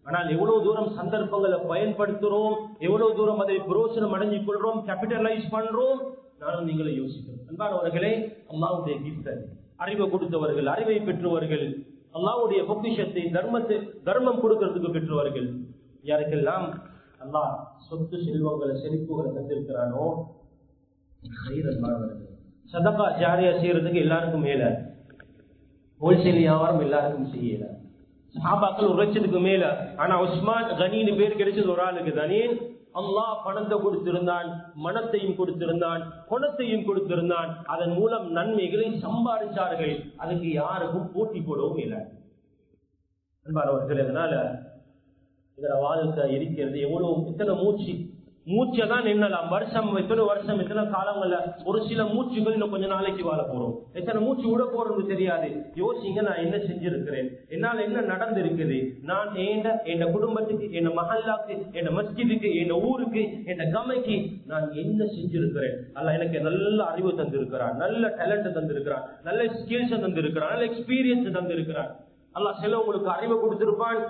ஆனால் எவ்வளவு தூரம் சந்தர்ப்பங்களை பயன்படுத்துறோம், எவ்வளவு தூரம் அதை புரோசனம் அடைஞ்சு கொள்றோம், கேபிட்டலைஸ் பண்றோம், நானும் நீங்களை யோசிக்கிறோம். அன்பானவர்களே, அல்லாஹ்வுடைய கிஃப்ட், அறிவை கொடுத்தவர்கள், அறிவை பெற்றவர்கள், அல்லாஹ்வுடைய பொக்கிஷத்தை, தர்மம் கொடுக்கிறதுக்கு பெற்றவர்கள், யாருக்கெல்லாம் அல்லாஹ் சொத்து செல்வங்களை செழிப்புகளை தந்திருக்கிறானோ, சதகா ஜாரியா செய்யறதுக்கு எல்லாருக்கும் மேல, ஹோல்சேல் வியாபாரம் எல்லாருக்கும் செய்யல. சஹாபாக்கள் 1 லட்சத்துக்கு மேல. ஆனா உஸ்மான் கனின்னு பேர் கிடைச்சது ஒரு ஆளுக்கு தானே. அல்லாஹ் பணத்தை கொடுத்திருந்தான், மனத்தையும் கொடுத்திருந்தான், குணத்தையும் கொடுத்திருந்தான். அதன் மூலம் நன்மைகளை சம்பாதிச்சார்கள். அதுக்கு யாருக்கும் போட்டி போடவும் இல்லை. அன்பானவர்கள், அதனால இதோட வாழ்க்கை இருக்கிறது, எவ்வளவு எத்தனை மூச்சு மூச்சை தான் எண்ணலாம். வருஷம் எத்தனை வருஷம் எத்தனை காலங்கள்ல ஒரு சில மூச்சுகள் இன்னும் கொஞ்ச நாளைக்கு வாழ போறோம். எத்தனை மூச்சு விட போறது தெரியாது. யோசிங்க, நான் என்ன செஞ்சிருக்கிறேன், என்னால் என்ன நடந்திருக்குது, நான் என் குடும்பத்துக்கு, என் மஹல்லாக்கு, என் மஸ்ஜிதுக்கு, என் ஊருக்கு, என் கமைக்கு நான் என்ன செஞ்சிருக்கிறேன். அல்லாஹ் எனக்கு நல்ல அறிவு தந்திருக்கிறான், நல்ல டேலண்ட் தந்திருக்கிறான், நல்ல ஸ்கில்ஸ் தந்திருக்கிறான், நல்ல எக்ஸ்பீரியன்ஸ் தந்திருக்கிறான். அல்லாஹ் சிலவங்களுக்கு அறிவை கொடுத்திருப்பான்,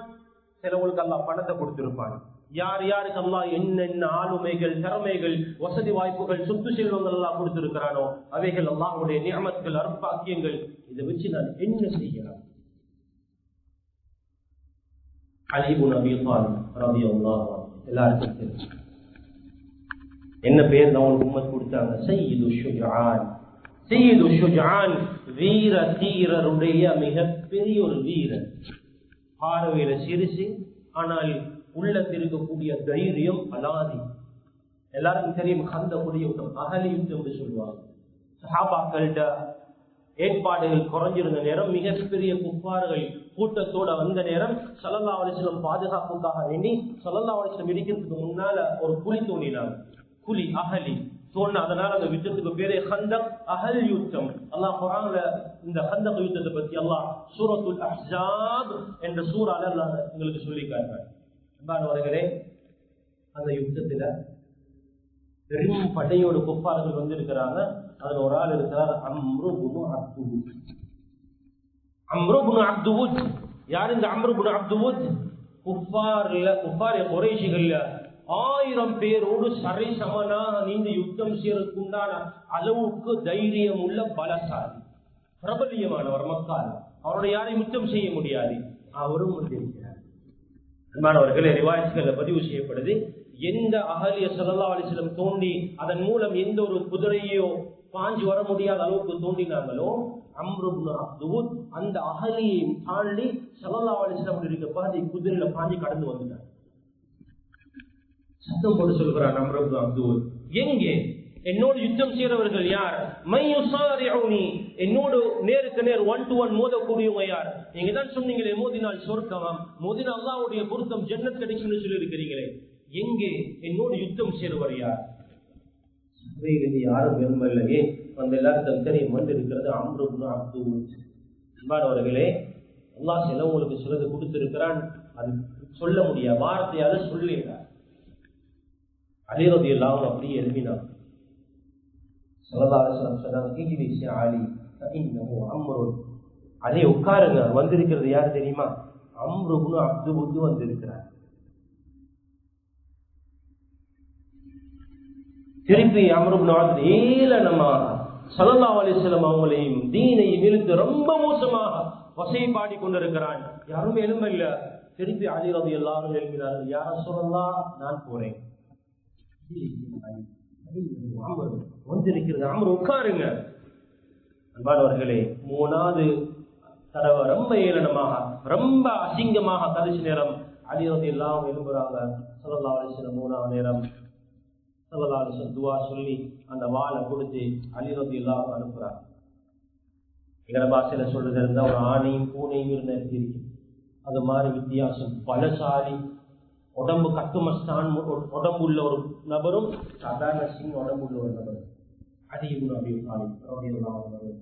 சிலவங்களுக்கு அல்லாஹ் பணத்தை கொடுத்திருப்பான். யார் யாருக்கு அல்லாஹ் என்னென்ன ஆளுமைகள், திறமைகள், வசதி வாய்ப்புகள், சொத்து செல்வங்கள் எல்லாம் கொடுத்திருக்கிறானோ அவைகள் அல்லாஹ்வுடைய நிஅமத்கள், அருட்பாக்கியங்கள். இதை வச்சு நான் என்ன செய்யலாம்? அலி இப்னு அபீ தாலிப் ரலியல்லாஹு அன்ஹு எல்லாருக்கும் தெரியும். என்ன பேர் தான் உங்களுக்கு உம்மத் கொடுத்தாங்க? சய்யிது ஷுஜான். சய்யிது ஷுஜான், வீர தீரருடைய மிகப்பெரிய ஒரு வீரன். பார்வையில சிறுசு, ஆனால் உள்ளத்தில் இருக்கக்கூடிய தைரியம் அலாதி. எல்லாருக்கும் தெரியும், கந்தகுடைய யுத்தம், அகலி யுத்தம் என்று சொல்லுவாங்க. சஹாபாக்கள்ட ஏற்பாடுகள் குறைஞ்சிருந்த நேரம், மிகப்பெரிய குஃபார்கள் கூட்டத்தோட வந்த நேரம், ஸல்லல்லாஹு அலைஹி வஸல்லம் பாதுகாப்புக்காக வேண்டி ஸல்லல்லாஹு அலைஹி வஸல்லம் இருக்கிறதுக்கு முன்னால ஒரு குழி தோண்டினாங்க. குழி அகலி தோண்ட, அதனால அந்த யுத்தத்துக்கு பேரே கந்தக், அகல் யுத்தம். அல்லாஹ் குர்ஆன்ல இந்த கந்தக் யுத்தத்தை பத்தி அல்லாஹ் சூரத்துல் அஹ்ஸாப் என்ற சூறால அல்லாஹ் உங்களுக்கு சொல்லி காட்டுறார். அன்பானவர்களே, அந்த யுத்தத்துல பெரும் படையோடு குஃபார்கள் வந்திருக்கிறாங்க. அதுல ஒரு ஆள் இருக்கிறார், அம்ரு இப்னு அப்துவுத். அம்ரு இப்னு அப்துவுத் யார்? இந்த அம்ரு இப்னு அப்துவுத் குஃபார் குறைஷிகள்ல 1000 பேரோடு சரி சமனாக நீண்ட யுத்தம் செய்யறதுக்குண்டான அளவுக்கு தைரியம் உள்ள பலசாலி, பிரபலியமானவர். மக்கள் அவருடைய யாரையும் யுத்தம் செய்ய முடியாது. அவரும் வந்திருக்கிறார். அன்பானவர்களே, ரிவாயத்துகள்ல பதிவு செய்யப்படுது, எந்த அகலிய ஸல்லல்லாஹு அலைஹி வஸல்லம் தோண்டி அதன் மூலம் எந்த ஒரு குதிரையோ பாஞ்சு வர முடியாத அளவுக்கு தோண்டினாங்களோ, அம்ரு இப்னு அப்துவுத் அந்த அகலியை தாண்டி ஸல்லல்லாஹு அலைஹி வஸல்லம் இருக்க பாதி குதிரையில பாஞ்சு கடந்து வந்துட்டார். சத்தம் போட்டு சொல்கிறான் அம்ரு இப்னு அப்துவுத், எங்கே என்னோடு யுத்தம் செய்யறவர்கள் யார்? மையுசாரிஉனி, என்னோடு நேருக்கு நேர் 1 to 1 மோதக்கூடியவங்க யார்? நீங்க தான் சொன்னீங்களே மோதினால் சொர்க்கம், மோதினால் அல்லாஹ்வுடைய பொருத்தம், ஜன்னத் கிடைக்கும்னு சொல்லி இருக்கிறீங்களே, எங்கே என்னோடு யுத்தம் செய்யறவர் யார்? சபையிலிருந்து யாரும் விரும்பலையே, அந்த எல்லாருக்கும் தெரியும் வந்திருக்கிறது அம்ரு இப்னு அப்துவுத். அன்பானவர்களே, அல்லாஹ் சிலவங்களுக்கு சிலது கொடுத்திருக்கிறான், அது சொல்ல முடியாது, வார்த்தையால சொல்லிடுறார். அலி ரலியல்லாஹு அன்ஹு அப்படியே எழுப்பினார். ஸல்லல்லாஹு அலைஹி வஸல்லம் சொன்னாங்க, இஜ்லிஸ் யா அலி ஃபஇன்னஹு அம்ரு. அலி உட்காருங்க, வந்திருக்கிறது யார் தெரியுமா? அம்ரு இப்னு அப்துவுத் வந்திருக்கிறார். திருப்பி அம்ரு இப்னு அப்துவுத் ஏளனமாக ஸல்லல்லாஹு அலைஹி வஸல்லம் அவங்களையும் தீனையும் இழுத்து ரொம்ப மோசமாக வசைபாடி கொண்டிருக்கிறான். யாரும் எழும்பல்ல. திருப்பி அலி ரலியல்லாஹு அன்ஹு எழுப்பினார்கள், யா ரசூலல்லாஹ், நான் போறேன். வந்திருக்கிறது அம்ரு, உட்காருங்க. அன்பானவர்களே, 3வது தடவை ரொம்ப ஏளனமாக, ரொம்ப அசிங்கமாக கடைசி நேரம் அலி ரலியல்லாஹு அன்ஹு எழும்புறாங்க. ஸல்லல்லாஹு அலைஹி வஸல்லம் 3வது நேரம் ஸல்லல்லாஹு அலைஹி வஸல்லம் துஆ சொல்லி அந்த வாளை கொடுத்து அலி ரலியல்லாஹு அன்ஹு அனுப்புறாங்க. எங்கட பாஷையில சொல்றது இருந்தா ஒரு ஆணையும் பூனையும் இருக்கு, அது மாதிரி வித்தியாசம். பலசாலி, உடம்பு கட்டுமஸ்தான் உடம்புள்ள ஒரு நபரும் சாதாரண சின்ன உடம்புள்ள ஒரு நபரும். அலி இப்னு அபீ தாலிப் ரலியல்லாஹு அன்ஹு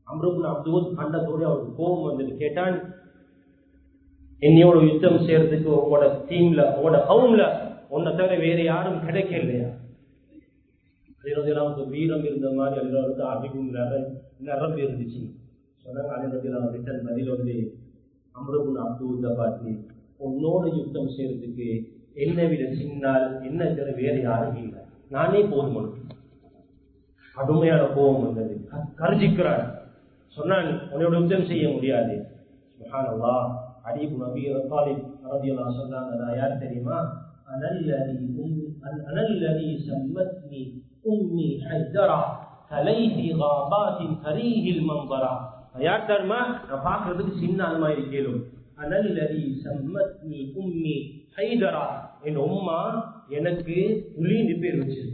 அம்ரு இப்னு அப்துவுத் கண்டதோடு அவருக்கு கோபம் வந்து கேட்டான், என்னையோட யுத்தம் செய்யறதுக்கு உங்களோட டீம்ல, உங்களோட கவும்ல உன்னை தவிர வேற யாரும் கிடைக்கலையா? அலி ரலியல்லாஹு அன்ஹு வீரம் இருந்த மாதிரி அலி ரலியல்லாஹு அன்ஹு அறிவும் நிரம்பி இருந்துச்சு. சொன்னாங்க, அலி ரலியல்லாஹு அன்ஹு ரிட்டன் பதில் வந்து அம்ரு இப்னு அப்துவுத்தை பார்த்து, உன்னோட யுத்தம் செய்யறதுக்கு என்னை விட சின்னால் என்ன தவிர வேற யாரும் இல்லை, நானே போதும். கடுமையான கோபம் வந்தது, கர்ஜிக்கிறான். சொன்னான், உன்னோட யுத்தம் செய்ய முடியாது. சுப்ஹானல்லாஹ். அலி இப்னு அபீ தாலிப் ரலியல்லாஹு அன்ஹு சொன்னாங்க, நான் யார் தெரியுமா? அனல்லதி சம்மத்னி உம்மி ஹைதரா கலைஹி காபாத்தின் கரீஹில் மம்பரா. யார் தெரியுமா? நான் பார்க்கறதுக்கு சின்ன ஆளுமா இருக்கேன். அனல்லதி சம்மத்னி உம்மி ஹைதரா, என் உம்மா எனக்கு புலின்னு பேர் வச்சு,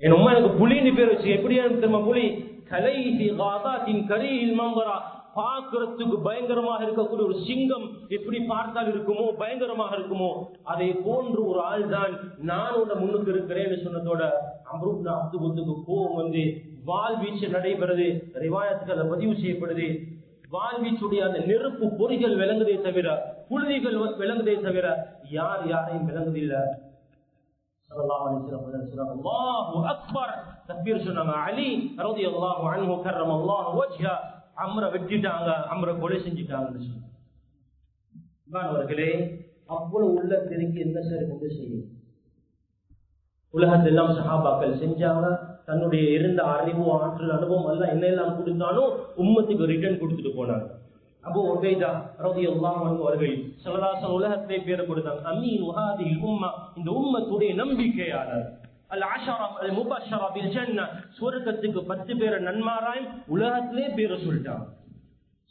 என் உம்மா எனக்கு புலின்னு பேர் வச்சு. எப்படியா தெரியுமா புலி? கலைஹி காபாத்தின் கரீஹில் மம்பரா, பார்க்கிறதுக்கு பயங்கரமாக இருக்கக்கூடிய ஒரு சிங்கம் எப்படி பார்த்தால் இருக்குமோ, பயங்கரமாக இருக்குமோ, அதை போன்று ஒரு ஆள் தான் நானோட முன்னுக்கு இருக்கிறேன்னு சொன்னதோட அம்ரு இப்னு அப்துவுத்துக்கு கோபம் வந்து வாள் வீச்சு நடைபெறுது. ரிவாயத்துக்கு அதை பதிவு செய்யப்படுது. வாழ்வீச்சுடைய அந்த நெருப்பு பொறிகள் விளங்குதே தவிர, புழுதிகள் விளங்குதே தவிர யார் யாரையும் விளங்குதில்லை. அல்லாஹு அக்பர் தக்பீர் சொன்னாங்க. அலி ரலியல்லாஹு அன்ஹு கர்ரமல்லாஹு வஜ்ஹ அம்ர வெட்டிட்டாங்க, அம்ர கொலை செஞ்சிட்டாங்கன்னு சொன்னார்களே. அவ்வளவு உள்ள தெரிக்கு என்ன சரி கொண்டு செய்யும். உலகத்தெல்லாம் சஹாபாக்கள் செஞ்சாங்க. தன்னுடைய இருந்த அறிவு, ஆற்றல், அனுபவம் எல்லாம் என்ன எல்லாம் கொடுத்தாலும் உம்மத்துக்கு ரிட்டர்ன் கொடுத்துட்டு போனாங்க. அபூ உபைதா ரலியல்லாஹு அன்ஹு அவர்கள் ஸல்லல்லாஹு உலகத்திலே பேர் கொடுத்தாங்க. அமீன் வஹாதில் உம்ம, இந்த உம்மத்துடைய நம்பிக்கையாளர். அல் அஷரா அல் முபஷரா பில் ஜன்னah, சுவர்க்கத்துக்கு 10 பேர் நன்மாராய் உலகத்திலே பேர் சொல்லிட்டாங்க.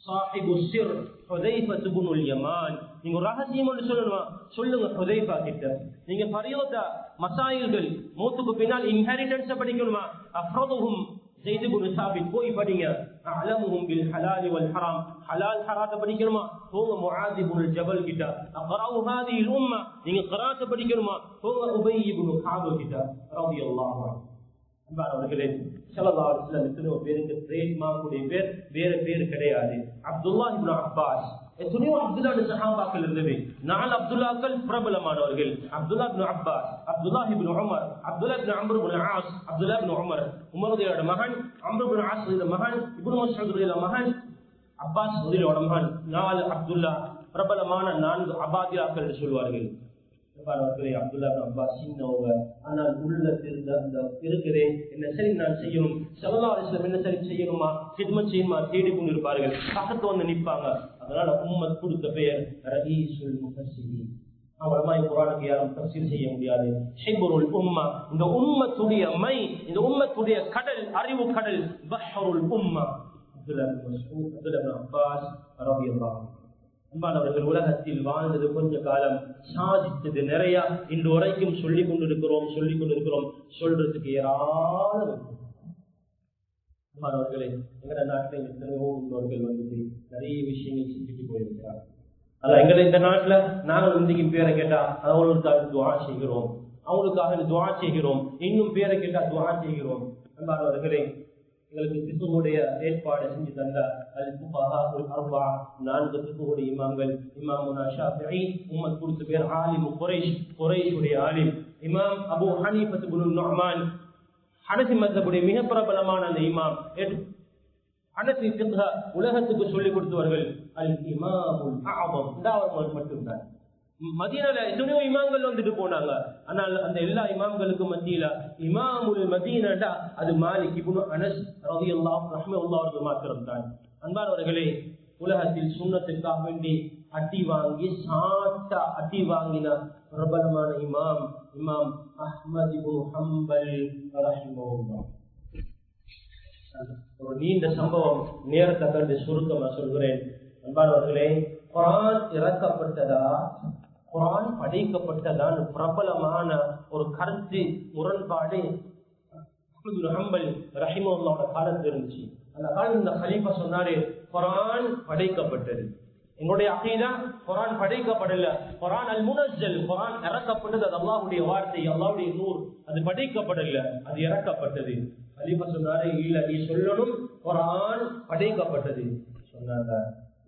சாஹிபு சிர் ஹுதைஃபா இப்னுல் யமான். நீங்க ரகசியம் ஒன்று சொல்லணுமா, சொல்லுங்க ஹுதைஃபா கிட்ட. நீங்க ஃபரீதா மசாயில்கள் மௌத்துக்கு பின்னால் இன்ஹெரிட்டன்ஸ் படிக்கணுமா, அஃப்ரதுஹும் ஸைத் இப்னு சாபித் போய் படிங்க. அலமுஹும் பில் ஹலால் வல் ஹராம், ஹலால் ஹராத்தை படிக்கணுமா, போங்க முஆத் இப்னுல் ஜபல் கிட்ட. அக்ராஉ ஹாதிஹில் உம்ம, நீங்க கிராத்தை படிக்கணுமா, போங்க உபை இப்னு கஅப் கிட்ட ரலியல்லாஹு அன்ஹு. அன்பானவர்களே, ஸல்லல்லாஹு அலைஹி வஸல்லம் எத்தனையோ பேருக்கு ட்ரேட்மார்க் உடைய பேர் வேற பேர் கிடையாது. அப்துல்லாஹ் இப்னு அப்பாஸ், எத்தனையோ அப்துல்லா சஹாபாக்கள் இருந்தது. 4 அப்துல்லாக்கள் பிரபலமானவர்கள். அப்துல்லா இப்னு அப்பாஸ், அப்துல்லாஹ் இப்னு உமர், அப்துல்லா இப்னு அம்ர் இப்னு ஆஸ், அப்துல்லா இப்னு உமர் உமருடைய மகன், அம்ர் இப்னு ஆஸ் மகன், இப்னு மஸ்ஊதுடைய மகன், அப்பாஸ் உடைய மகன். 4 அப்துல்லா, பிரபலமான 4 அபாதியாக்கள் சொல்வார்கள். அப்துல்லா இப்னு அப்பாஸ் சின்னவங்க, ஆனால் உள்ளத்திலிருந்த அந்த இருக்கிறே என்ன சரி நான் செய்யணும், ஸல்லல்லாஹு அலைஹி வஸல்லம் என்ன சரி செய்யணுமா, ஹித்மத் செய்யணுமா தேடிக் கொண்டிருப்பார்கள். பக்கத்து வந்து நிற்பாங்க. அதனால உம்மத் கொடுத்த பெயர் ரஈசுல் முஃபஸ்ஸிரீன். அவரமா குர்ஆனுக்கு யாரும் தஃசீர் செய்ய முடியாது. ஹிப்ருல் உம்மா, இந்த உம்மத்துடைய மை, இந்த உம்மத்துடைய கடல், அறிவு கடல், பஹ்ருல் உம்மா. அப்துல்லா இப்னு மஸ்ஊத், அப்துல்லா இப்னு அப்பாஸ் ரலியல்லாஹு அன்ஹு. அன்பானவர்கள், உலகத்தில் வாழ்ந்தது கொஞ்ச காலம், சாதித்தது நிறைய. இன்று வரைக்கும் சொல்லிக் கொண்டிருக்கிறோம், சொல்றதுக்கு ஏராளம். அன்பானவர்களே, எங்களோட நாட்டில் எத்தனையோ முன்னோர்கள் வந்து நிறைய விஷயங்கள் செஞ்சுட்டு போயிருக்கிறாங்க. ஆனா எங்களை இந்த நாட்டுல நாங்கள் இன்றைக்கு பேரை கேட்டா அவங்களுக்காக துவா செய்கிறோம், அவங்களுக்காக துவா செய்கிறோம், இன்னும் பேரை கேட்டா துவா செய்கிறோம். அன்பானவர்களே, எங்களுக்கு திக்குடைய ஏற்பாடு செஞ்சு தந்த அல் ஃபுகஹா அல் அர்பா, 4 திக்குடைய இமாம்கள். இமாமுனா ஷாஃபிஈ, உம்மத் கொடுத்த பேர் ஆலிம் குரைஷ், குரைஷுடைய ஆலிம். இமாம் அபூ ஹனீஃபா இப்னு நுஅமான், ஹனஃபி மத்ஹபுடைய மிக பிரபலமான அந்த இமாம். ஹனஃபி ஃபிக்ஹ உலகத்துக்கு சொல்லிக் கொடுத்தவர்கள் அல் இமாமுல் அஅதம், அவர்கள் மட்டும்தான். மதீனால எத்தனையோ இமாம்கள் வந்துட்டு போனாங்க. ஆனால் அந்த எல்லா இமாம்களுக்கும் மத்தியில இமாமுல் மதீனா அது மாலிக் இப்னு அனஸ் ரலியல்லாஹு ரஹ்மத்துல்லாஹி அவர்கள் மாத்திரம்தான். அன்பானவர்களே, உலகத்தில் சுன்னத்துக்காக வேண்டி அடி வாங்கி சாட்டா அடி வாங்கின பிரபலமான இமாம் இமாம் அஹ்மத் இப்னு ஹம்பல் ரஹிமஹுல்லாஹ். ஒரு நீண்ட சம்பவம், நேரத்தை கண்டு சுருக்கமா சொல்கிறேன். அன்பானவர்களே, குர்ஆன் இறக்கப்பட்டதா, குர்ஆன் படைக்கப்பட்டதான் பிரபலமான ஒரு கருத்து முரண்பாடு அஹ்மத் இப்னு ஹம்பல் ரஹிமஹுல்லாஹோட காலத்தில் இருந்துச்சு. அந்த காலம் இந்த கலீஃபா சொன்னாரு, குர்ஆன் படைக்கப்பட்டது. எங்களுடைய அகீதா குர்ஆன் படைக்கப்படல, குர்ஆன் அல் முனஸ்ஸல், குர்ஆன் இறக்கப்பட்டது, அது அல்லாஹ்வுடைய வார்த்தை, அல்லாஹ்வுடைய நூர், அது படைக்கப்படல, அது இறக்கப்பட்டது. கலீஃபா சொன்னாரு, இல்ல நீ சொல்லணும் குர்ஆன் படைக்கப்பட்டது. சொன்னாங்க,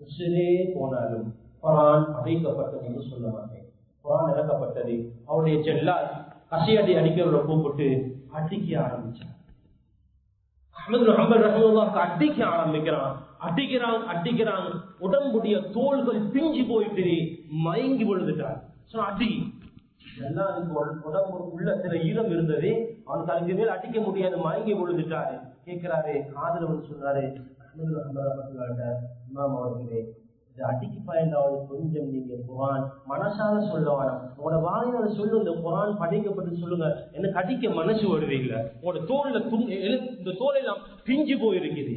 உசிரே போனாலும் குர்ஆன் படைக்கப்பட்டது என்று சொல்ல மாட்டேன். குர்ஆன் இறக்கப்பட்டது. அவருடைய ஜல்லாத் கசையடி அடிக்கிறவரை கூப்பிட்டு அடிக்க ஆரம்பிச்சார். அஹ்மத் இப்னு ஹம்பல் ரஹ்மத்துல்லாஹி அடிக்க ஆரம்பிக்கிறான். அடிக்கிறான், உடம்புடைய தோள்கள் பிஞ்சு போயிட்டு மயங்கி விழுந்துட்டார். அடி எல்லாம் உடம்பு உள்ளத்துல ஈரம் இருந்தது, அவனுக்கு அதுக்கு மேல் அடிக்க முடியாது, மயங்கி விழுந்துட்டாரு. கேட்கிறாரு, காதுல வந்து சொன்னாரு, அஹ்மத் இப்னு ஹம்பல் ரஹ்மத்துல்லாஹி இமாம் அவர்களே, அடிக்கு பயந்தாவது கொஞ்சம் நீங்க குர்ஆன் மனசால சொல்ல வேணாம், உங்களோட வாயினால சொல்லு, இந்த குர்ஆன் படைக்கப்பட்டு சொல்லுங்க, எனக்கு அடிக்க மனசு வருவீங்களா, உங்களோட தோல்ல இந்த தோலெல்லாம் பிஞ்சு போயிருக்குது.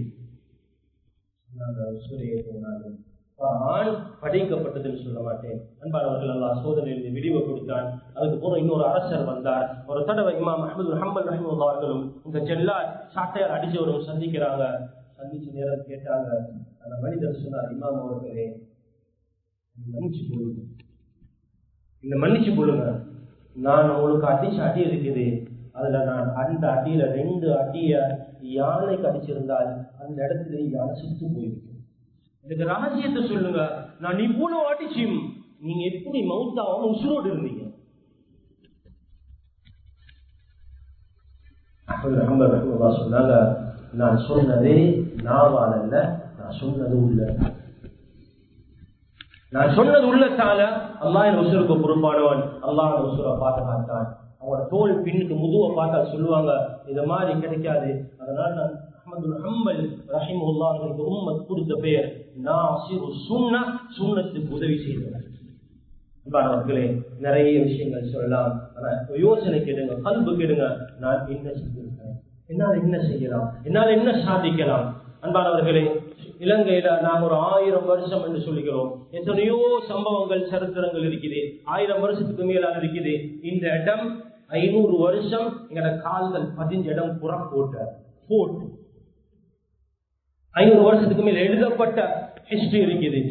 குர்ஆன் படைக்கப்பட்டதுன்னு சொல்ல மாட்டேன். அன்பானவர்கள், அல்லாஹ் சோதனையிலிருந்து விடிவு கொடுத்தான். அதுக்கு போற இன்னொரு அரசர் வந்தார். ஒரு தடவை இமாம் அஹ்மத் இப்னு ஹம்பல் ரஹ்மத்துல்லாஹி அவர்களும் இந்த ஜல்லாத் சாட்டையால் அடிச்சவரும் சந்திக்கிறாங்க. சந்திச்ச நேரம் கேட்டாங்க, அந்த மனிதர் சொன்னார், இமாம் அவர்களே மன்னிச்சு கொள்ளுங்க, இந்த மன்னிச்சு கொள்ளுங்க, நான் உங்களுக்கு அடிச்ச அடி இருக்குது, அதுல நான் அந்த அடியில 2 அடிய யானைக்கு அடிச்சிருந்தால் அந்த இடத்துல யானை செத்து போயிருக்கு. எனக்கு ரகசியத்தை சொல்லுங்க, நான் இவ்வளவு அடிச்சும் நீங்க எப்படி மௌத்தாவும் உசுரோடு இருந்தீங்க? சொன்னாங்க, நான் சொன்னதே நாவால் அல்ல, நான் சொன்னது உள்ள, நான் சொன்னது உள்ளத்தால. அல்லாஹ் என் உசுருக்கு பொறுப்பானவன், அல்லாஹ் என் உசுரை பாதுகாத்தான். அவனோட தோல் பின்னுக்கு முதுவை பார்த்தா சொல்லுவாங்க, இது மாதிரி கிடைக்காது. அதனால நான் அஹ்மது ஹம்பல் ரஹிமஹுல்லாஹ்வுக்கு உம்மத் கொடுத்த பெயர் நாசிரு சுன்னா, சுன்னத்துக்கு உதவி செய்தவர். அன்பானவர்களே, நிறைய விஷயங்கள் சொல்லலாம், ஆனா யோசனை கேடுங்க, கல்பு கேடுங்க, நான் என்ன செஞ்சிருக்கேன், என்னால் என்ன செய்யலாம், என்னால் என்ன சாதிக்கலாம். அன்பானவர்களே, இலங்கையில நாம் ஒரு 1000 வருஷம் என்று சொல்லுகிறோம். எத்தனையோ சம்பவங்கள் சரித்திரங்கள் இருக்குது, 1000 வருஷத்துக்கு மேலாக இருக்குது. இந்த இடம் 500 வருஷம் எங்கட கால்கள் 15 இடம் புறம் போட்டு 500 வருஷத்துக்கு மேல எழுதப்பட்ட ஹிஸ்டரி இருக்குது.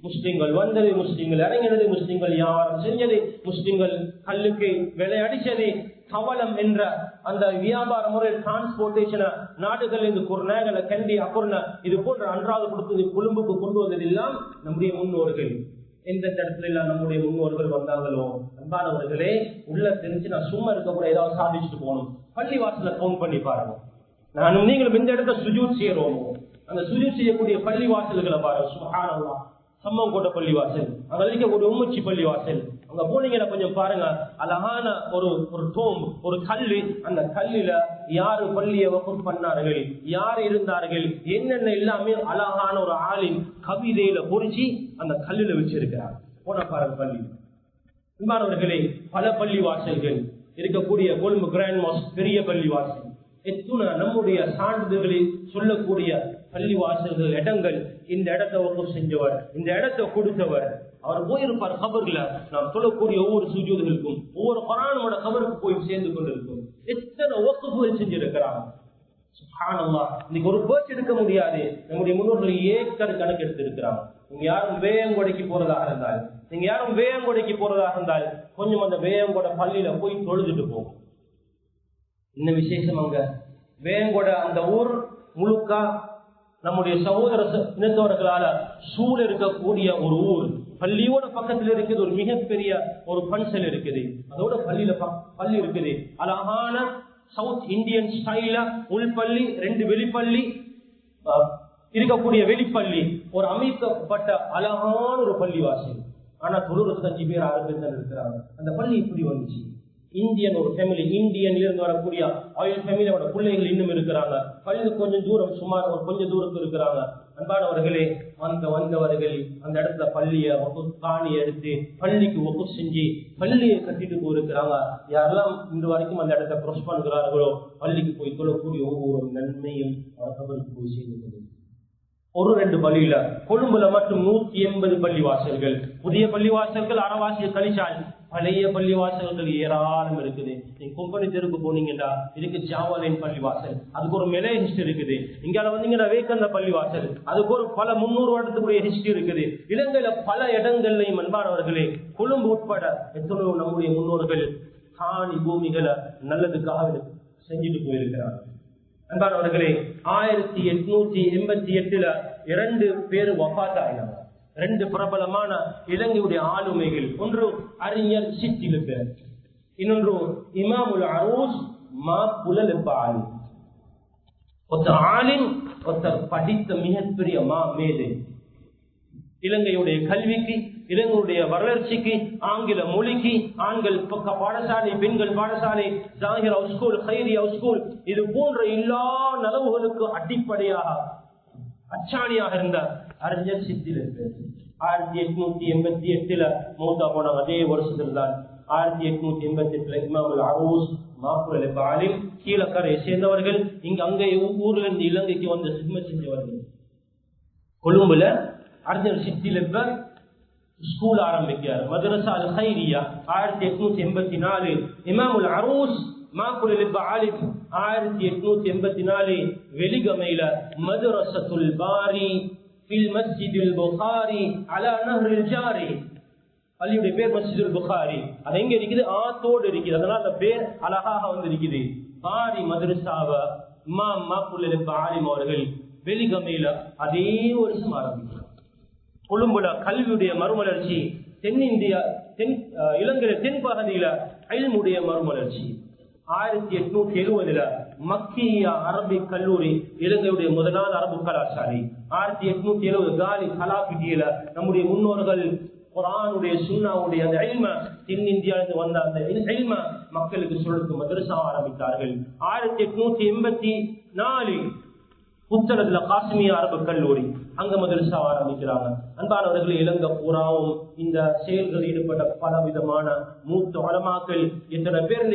முஸ்லிம்கள் வந்தது, முஸ்லிம்கள் இறங்கினது, முஸ்லிம்கள் வியாபாரம் செஞ்சது, முஸ்லிம்கள் கல்லுக்கு விளையாடிச்சது, கவலம் என்ற அந்த வியாபார முறை டிரான்ஸ்போர்டேஷன் நாடுகள் இருந்து குர்நாகல கண்டி அக்குர்ண இது போன்ற அன்றாவது கொடுத்தது கொழும்புக்கு கொண்டு வந்ததெல்லாம் நம்முடைய முன்னோர்கள். எந்த இடத்துல எல்லாம் நம்முடைய முன்னோர்கள் வந்தாங்களோ, அன்பானவர்களே, உள்ள தெரிஞ்சு நான் சும்மா இருக்க கூட ஏதாவது சாதிச்சுட்டு போகணும். பள்ளி வாசல கவுண்ட் பண்ணி பாருங்க. நானும் நீங்களும் இந்த இடத்த சுஜூத் செய்யறோமோ, அந்த சுஜூத் செய்யக்கூடிய பள்ளி வாசல்களை பாருங்க. சுப்ஹானல்லாஹ், சம்மங்கோட்டை பள்ளி வாசல், அங்க இருக்கக்கூடிய உம்முச்சி பள்ளி வாசல், அங்க போனீங்கன்னா கொஞ்சம் பாருங்க, அழகான ஒரு டோம், ஒரு கல்லு. அந்த கல்லுல யாரு பள்ளியை வகுப்பு பண்ணார்கள், யார் இருந்தார்கள், என்னென்ன எல்லாமே அழகான ஒரு ஆளின் கவிதையில பொறிச்சு அந்த கல்லுல வச்சிருக்கிறார். போன பாருங்க பள்ளி. அன்பானவர்களே, பல பள்ளி வாசல்கள் இருக்கக்கூடிய கொழும்பு கிராண்ட் மாஸ்க் பெரிய பள்ளி வாசல், எத்துணை நம்முடைய சான்றிதழ்களை சொல்லக்கூடிய பள்ளி வாசல்கள், இடங்கள். இந்த இடத்தை வகுப்பு செஞ்சவர், இந்த இடத்தை கொடுத்தவர், அவர் போயிருப்பார் கபர்ல. நாம் சொல்லக்கூடிய ஒவ்வொரு சுஜூதுகளுக்கும் ஒவ்வொரு குர்ஆனோட கபருக்கு போய் சேர்ந்து கொண்டிருக்கும். எத்தனை வகுப்புகள் செஞ்சிருக்கிறாங்க. சுப்ஹானல்லாஹ், இன்னைக்கு ஒரு பேர்ச் எடுக்க முடியாது. நம்முடைய முன்னோர்கள் ஏக்கர் கணக்கு எடுத்து இருக்கிறாங்க. நீங்க யாரும் வேயங்கொடைக்கு போறதாக இருந்தால் கொஞ்சம் அந்த வேயங்கொடை பள்ளியில போய் தொழுதுட்டு போகும். இன்னும் விசேஷம், அங்க வேயங்கொட அந்த ஊர் முழுக்க நம்முடைய சகோதர இனத்தவர்களால சூழ இருக்கக்கூடிய ஒரு ஊர். பள்ளியோட பக்கத்துல இருக்குது ஒரு மிகப்பெரிய ஒரு பன்சல் இருக்குது, அதோட பள்ளி இருக்குது. அழகான சவுத் இந்தியன் ஸ்டைல உள்பள்ளி, 2 வெளிப்பள்ளி இருக்கக்கூடிய வெளிப்பள்ளி, ஒரு அமைக்கப்பட்ட அழகான ஒரு பள்ளி வாசல். ஆனா 95 பேர் 6 பேர் தான் இருக்கிறாங்க. அந்த பள்ளி இப்படி வந்துச்சு. இந்தியன் ஒரு ஃபேமிலி, இந்தியன்ல இருந்து வரக்கூடிய ஆயில் ஃபேமிலியோட பிள்ளைகள் இன்னும் இருக்கிறாங்க. பள்ளி கொஞ்சம் தூரம், சுமார் ஒரு கொஞ்சம் தூரத்துக்கு இருக்கிறாங்க. அன்பானவர்களே, வந்தவர்கள் அந்த இடத்துல பள்ளியை காணி எடுத்து பள்ளிக்கு ஒப்பு செஞ்சு பள்ளியை கட்டிட்டு போயிருக்கிறாங்க. யாரெல்லாம் இன்று வரைக்கும் அந்த இடத்தை க்ராஸ் பண்ணுகிறார்களோ, பள்ளிக்கு போய் தொழக்கூடிய ஒவ்வொரு நன்மையும் அவர்களுக்கு போய் சேர்ந்து கொண்டு. 1-2 பள்ளியில கொழும்புல மட்டும் 180 பள்ளிவாசல்கள், புதிய பள்ளிவாசல்கள் அறவாசிய கழிச்சால் பழைய பள்ளிவாசல்கள் ஏராளம் இருக்குது. நீங்க கொம்பனி தெருக்கு போனீங்கன்னா இதுக்கு ஜாவாலின் பள்ளிவாசல், அதுக்கு ஒரு மெலே ஹிஸ்டரி இருக்குது. இங்கால வந்தீங்கன்னா வேக்கந்த பள்ளிவாசல், அதுக்கு ஒரு பல 300 வருடத்துக்குரிய ஹிஸ்டரி இருக்குது. இலங்கையில பல இடங்கள்லையும் அன்பானவர்களே, கொழும்பு உட்பட எத்தனையோ நம்முடைய முன்னோர்கள் காணி பூமிகளை நல்லதுக்காக செஞ்சுட்டு போயிருக்கிறாங்க. அன்பானவர்களே, 1888 2 பேர் வஃபாத்தாயினாங்க. 2 பிரபலமான இலங்கையுடைய ஆளுமைகள். ஒன்று அறிஞர் சித்திலுக்கு, இன்னொன்று இமாமுல் அரூஸ் மாப்புலல் பாலி. ஒருத்தர் ஆலிம், ஒருத்தர் படித்த மிகப்பெரிய மேதை. இலங்கையுடைய கல்விக்கு, இலங்கையுடைய வளர்ச்சிக்கு, ஆங்கில மொழிக்கு, ஆண்கள் பாடசாலை, பெண்கள் பாடசாலை, ஜாகிர் ஹவுஸ் ஸ்கூல், ஹைரி ஹவுஸ் ஸ்கூல், இது போன்ற எல்லா நலவுகளுக்கு அடிப்படையாக அச்சாணியாக இருந்த அறிஞர் சித்திலுக்கு 1888 மூத்தா போனாங்க. அதே வருஷத்தில் தான் 1888 இமாமுல் அரூஸ் மாப்புலல் பாலி கீழக்கரையை சேர்ந்தவர்கள். அங்கே ஊர்ல இருந்து இலங்கைக்கு வந்து சித்மத் செஞ்சவர்கள். கொழும்புல அறிஞர் சித்திலப்ப ஸ்கூல் ஆரம்பிக்கிறார், மதரசா அல் ஹைரியா. 1884 இமாமுல் அரூஸ் மாப்புலல் பாலி 1884 வெலிகமையில மதரசத்துல் பாரி ஃபில் மஸ்ஜிதில் புகாரி அலா நஹ்ரில் ஜாரி. பள்ளியுடைய பேர் மஸ்ஜிதுல் புகாரி. அது எங்க இருக்குது? ஆத்தோடு இருக்குது. அதனால அந்த பேர் அழகாக வந்து இருக்குது. பாரி மதரசாவ இமாம் மாப்புல் ஆலிம் அவர்கள் வெளிகமையில அதே வருஷம் ஆரம்பிக்கிறார். கொழும்புல கல்வியுடைய மறுமலர்ச்சி, தென்னிந்தியா இலங்கையில தென்பகுதியில இல்முடைய மறுமலர்ச்சி. 1870 மக்கிய அரபிக் கல்லூரி இலங்கையுடைய முதலாவது அரபு கலாசாலை. 1870 காலி கலாபிட்டியில நம்முடைய முன்னோர்கள் குர்ஆனுடைய சுன்னாவுடைய அந்த இல்ம தென்னிந்தியாவிலிருந்து வந்த அந்த இல்ம மக்களுக்கு சொல்லுக்கு மதரசா ஆரம்பித்தார்கள். 1884 புத்தளத்துல காஷ்மீர் அரபு கல்லூரி, அங்க மதரசா ஆரம்பிக்கிறாங்க. அன்பானவர்கள், இலங்கை பூராவும் இந்த செயல்கள் ஈடுபட்ட பல விதமான மூத்த உலமாக்கள் எத்தனை பேர்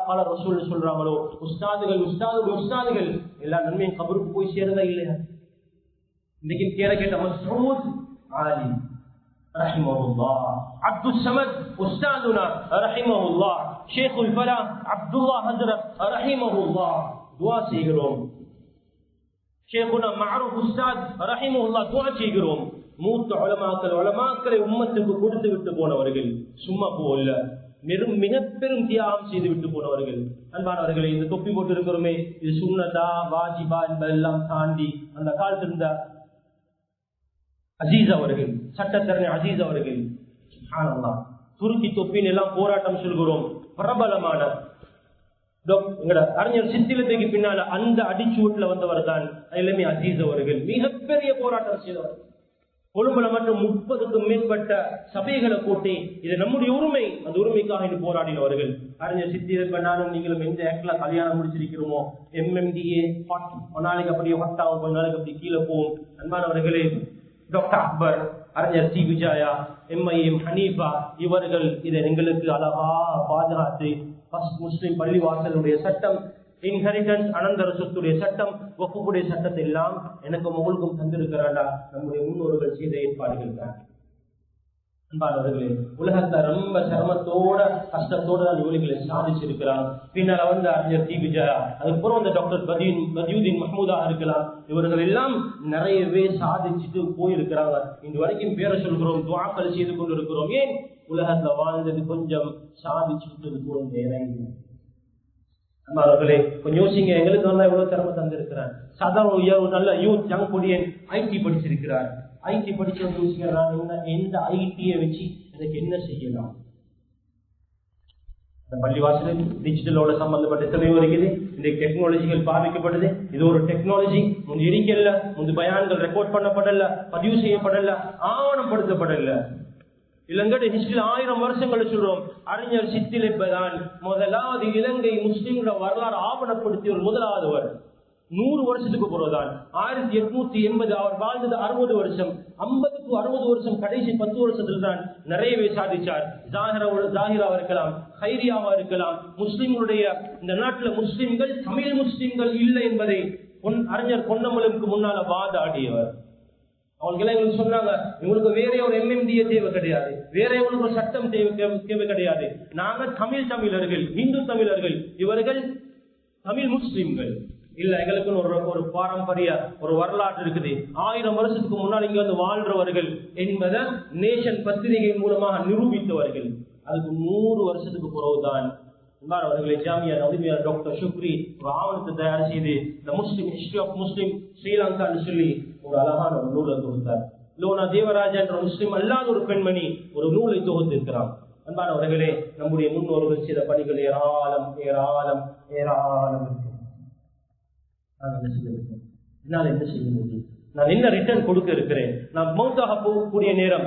கால ரசூல் சொல்றாங்களோ உஸ்தாதுகள் உஸ்தாதுகள் உஸ்தாதுகள் எல்லா நன்மையும் கபருக்கு போய் சேரதா இல்லையா? இன்னைக்கு கேட்ட மஸ்ஊத் ஆலிம் ரஹிமஹுல்லாஹ், அப்துல் சமத் உஸ்தாதுனா ரஹிமஹுல்லாஹ், ஷேகுல் ஃபலாஹ் அப்துல்லாஹ் ஹஜ்ரத் ரஹிமஹுல்லாஹ் துஆ செய்கிறோம். ஷேகுனா மஅரூஃப் உஸ்தாத் ரஹிமஹுல்லாஹ் துஆ செய்கிறோம். மூத்த உலமாக்களை உம்மத்துக்கு கொடுத்து விட்டு போனவர்கள், சும்மா போல மிக பெரும் தியாகம் செய்து விட்டு போனவர்கள். அன்பானவர்களை, இந்த தொப்பி போட்டு இருக்கிறோமே, இது சுன்னதா வாஜிபா என்பதெல்லாம் தாண்டி அந்த காலத்தில் இருந்த அஜீஸ் அவர்கள், சட்டத்தரணி அஜீஸ் அவர்கள், சுப்ஹானல்லாஹ், துருக்கி தொப்பின் எல்லாம் போராட்டம் சொல்கிறோம். பிரபலமான அறிஞர் சித்திலத்தைக்கு பின்னால அந்த அடிச்சூட்ல வந்தவர் தான் எல்லாமே அஜீஸ் அவர்கள். மிகப்பெரிய போராட்டம் செய்தவர். கொழும்புல மட்டும் 30க்கும் மேற்பட்ட சபைகளை கூட்டி இது நம்முடைய உரிமை, அந்த உரிமைக்காக இது போராடினவர்கள். அறிஞர் சித்திர நானும் நீங்களும் எந்த ஆக்ட்ல கல்யாணம் முடிச்சிருக்கிறோமோ, MMDA ஒரு நாளைக்கு அப்படியே ஹொட்டாவும், கொஞ்ச நாளைக்கு அப்படி கீழே போகும். அன்பானவர்களே, டாக்டர் அக்பர், அறிஞர் சி விஜயா, MIM ஹனீஃபா, இவர்கள் இதை எங்களுக்கு அழகா பாதுகாத்து முஸ்லிம் பள்ளிவாசலுடைய சட்டம், இன்ஹெரிட்டன்ஸ் அனந்தர சொத்துடைய சட்டம், வக்ஃபுடைய சட்டத்தை எல்லாம் எனக்கும் உங்களுக்கும் தந்திருக்கிறாண்டா நம்முடைய முன்னோர்கள் செய்த ஏற்பாடுகள் தான். அன்பானவர்களே, உலகத்தை ரொம்ப சிரமத்தோட கஷ்டத்தோட தான் இவர்களை சாதிச்சிருக்கிறாங்க. பின்னால வந்து அறிஞர் டி விஜயா, அதுக்கப்புறம் அந்த டாக்டர் பதியுதீன் மஹ்மூதா இருக்கலாம், இவர்கள் எல்லாம் நிறையவே சாதிச்சுட்டு போயிருக்கிறாங்க. இன்று வரைக்கும் பேரை சொல்கிறோம், துஆக்கள் செய்து கொண்டு இருக்கிறோம். ஏன்? உலகத்துல வாழ்ந்தது கொஞ்சம் சாதிச்சுட்டு போய் நேரம். அன்பானவர்களே, கொஞ்சம் யோசிங்க, எங்களுக்கு நல்லா எவ்வளவு திறமை தந்திருக்கிறார். சாதாரண நல்ல யூத் யங் பொடியன் ஐடி படிச்சிருக்கிறார். ஐடி படிச்சு எந்த ஐடியை வச்சு எனக்கு என்ன செய்யலாம்? இந்த பள்ளிவாசல் டிஜிட்டலோட சம்பந்தப்பட்ட எத்தனையோ இருக்குது. இந்த டெக்னாலஜிகள் பாதிக்கப்படுது. இது ஒரு டெக்னாலஜி முந்தி இருக்கல, முந்தி பயான்கள் ரெக்கார்ட் பண்ணப்படல, பதிவு செய்யப்படல, ஆவணப்படுத்தப்படல. இலங்கை ஹிஸ்டரி 1000 வருஷங்கள் சொல்றோம். அறிஞர் சித்திலிப்பதான் முதலாவது இலங்கை முஸ்லிம்கள வரலாறு ஆவணப்படுத்திய ஒரு முதலாவதுவர். 100 வருஷத்துக்கு பிறகுதான் 1880 அவர் வாழ்ந்தது 60 வருஷம். 50க்கு 60 வருஷம், கடைசி 10 வருஷத்துல தான் நிறையவே சாதிச்சார். ஜாகிராவா இருக்கலாம், ஹைரியாவா இருக்கலாம். முஸ்லிம்களுடைய இந்த நாட்டுல முஸ்லிம்கள் தமிழ் முஸ்லிம்கள் இல்லை என்பதை அறிஞர் பொன்னம்பலமுக்கு முன்னால வாதாடியவர். அவங்க எங்களுக்கு சொன்னாங்க, இவங்களுக்கு வேற ஒரு MMDA தேவை கிடையாது, வேற ஒரு சட்டம் தேவை கிடையாது. நாங்க தமிழர்கள், இந்து தமிழர்கள், இவர்கள் தமிழ் முஸ்லிம்கள் இல்ல. எங்களுக்கு ஒரு பாரம்பரிய ஒரு வரலாற்று இருக்குது. 1000 வருஷத்துக்கு முன்னால் இங்க வந்து வாழ்றவர்கள் என்பதை நேஷன் பத்திரிகையின் மூலமாக நிரூபித்தவர்கள். அதுக்கு 100 வருஷத்துக்கு பிறகுதான் அவர்களை ஜாமியா நவீன டாக்டர் ஷுக்ரி ஒரு ஆவணத்தை தயார் செய்து த முஸ்லிம் ஹிஸ்டரி ஆஃப் முஸ்லிம் ஸ்ரீலங்கான்னு சொல்லி ஒரு அழகான ஒரு நூலை தொகுத்தார். லோனா தேவராஜா என்ற முஸ்லிம் அல்லாத ஒரு பெண்மணி ஒரு நூலை தொகுத்திருக்கிறார். அன்பானவர்களே, நம்முடைய முன்னோர்கள் செய்த பணிகள் ஏராளம் ஏராளம் ஏராளம் இருக்கு. என்னால் என்ன செய்ய முடியும்? நான் என்ன ரிட்டர்ன் கொடுக்க இருக்கிறேன்? நான் மௌத்தாக போகக்கூடிய நேரம்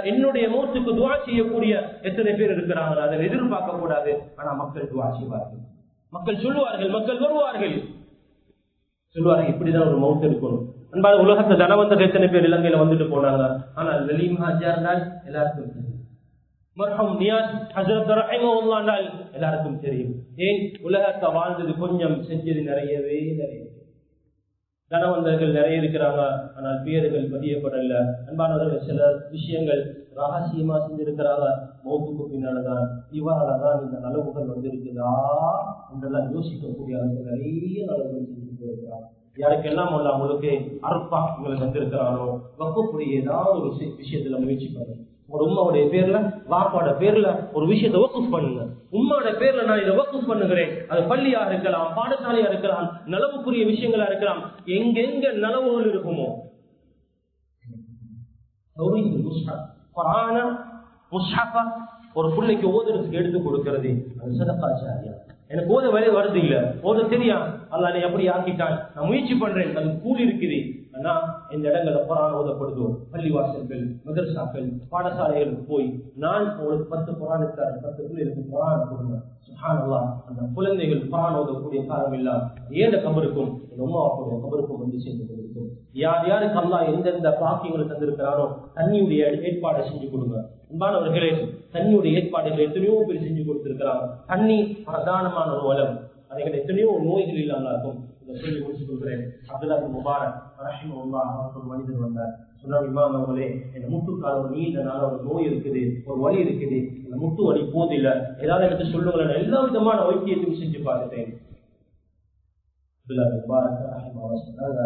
என்னுடைய மௌத்துக்கு துவா செய்யக்கூடிய எத்தனை பேர் இருக்கிறாங்க? அதை எதிர்பார்க்க கூடாது. ஆனா மக்கள் துவா செய்வார்கள், மக்கள் சொல்லுவார்கள், மக்கள் வருவார்கள், சொல்லுவார்கள் இப்படிதான் ஒரு மௌத் இருக்கணும். அன்பான உலகத்துல தனவந்தர் எத்தனை பேர் இலங்கையில வந்துட்டு போனாங்க. ஆனால் லலீம் ஹாஜியா இருந்தால் எல்லாருக்கும் தெரியும், மர்ஹூம் நியாஸ் ஹஜ்ரத் ரஹிமஹுல்லாஹ் என்றால் எல்லாருக்கும் தெரியும். ஏன்? உலகத்தை வாழ்ந்தது கொஞ்சம், செஞ்சது நிறையவே நிறைய. தனவந்தர்கள் நிறைய இருக்கிறாங்க, ஆனால் பேர்கள் பதியப்படல. அன்பானவர்கள் சில விஷயங்கள் ரகசியமா செஞ்சிருக்கிறாங்க, மௌத்துக்கு பின்னால்தான் இவரால்தான் இந்த நலவுகள் வந்திருக்குதா என்றெல்லாம் யோசிக்கக்கூடிய அளவுக்கு நிறைய நலவுகள் செஞ்சு போயிருக்கிறாங்க. யாருக்கெல்லாம் உள்ள அவங்களுக்கு அற்பா உங்களுக்கு வந்திருக்கிறானோ வக்கக்கூடிய ஏதாவது ஒரு விஷயத்துல முயற்சி பண்ணுங்க. ஒரு உம்மாவுடைய பேர்ல வாப்பாட பேர்ல ஒரு விஷயத்தை வக்குஃப் பண்ணுங்க. உம்மாவோட பேர்ல நான் இதை வக்குஃப் பண்ணுகிறேன். அது பள்ளியா இருக்கலாம், பாடசாலையா இருக்கலாம், நலவுக்குரிய விஷயங்களா இருக்கலாம். எங்கெங்க நலவுகள் இருக்குமோ ஒரு பிள்ளைக்கு ஓதுறதுக்கு எடுத்து கொடுக்கிறது, அது சதகாச்சாரியா. எனக்கு ஓத வரை வருது இல்ல, ஓத தெரியா, அல்லாஹ் என்னை எப்படி ஆக்கிட்டான், நான் முயற்சி பண்றேன், அது கூலி இருக்குது. ஆனா இந்த இடங்கள்ல குர்ஆன் ஓதப்படுதோ, பள்ளிவாசல்கள், மதரசாக்கள், பாடசாலைகளுக்கு போய் நான் உங்களுக்கு 10 குர்ஆன் எடுத்தாரு, 10 பிள்ளைகளுக்கு குர்ஆன் கொடுங்க. சுப்ஹானல்லாஹ், அந்த குழந்தைகள் குர்ஆன் ஓதக்கூடிய காலம் இல்ல ஏத கபருக்கும் உம்மாவுடைய கபருக்கும் வந்து சேர்ந்து கொண்டிருக்கும். யார் யாருக்கு அல்லாஹ் எந்தெந்த பாக்கியங்களை தந்திருக்கிறாரோ தண்ணியுடைய ஏற்பாடை செஞ்சு கொடுங்க. அன்பானவர்களே, தண்ணியுடைய ஏற்பாடுகளை எத்தனையோ பேர் செஞ்சு கொடுத்திருக்கிறாங்க. தண்ணி பிரதானமான ஒரு வளம், அதைகள் எத்தனையோ நோய்கள் இல்லாமல் இருக்கும். இதை சொல்லி முடிச்சு கொடுக்கிறேன். அப்துல்லா பின் முபாரக் ரஹிமஹுல்லாஹ் ஒரு மனிதர் வந்தார். சொன்னார், இமாம் அவர்களே, என் முட்டுக்கால ஒரு நீண்ட நாள் ஒரு நோய் இருக்குது, ஒரு வலி இருக்குது, அந்த முட்டு வலி போதில்லை, ஏதாவது எனக்கு சொல்லுங்களேன். எல்லா விதமான வைத்தியத்தையும் செஞ்சு பார்த்துட்டேன். அப்துல்லா பின் முபாரக் ரஹிமஹுல்லாஹ் சொன்னாங்க,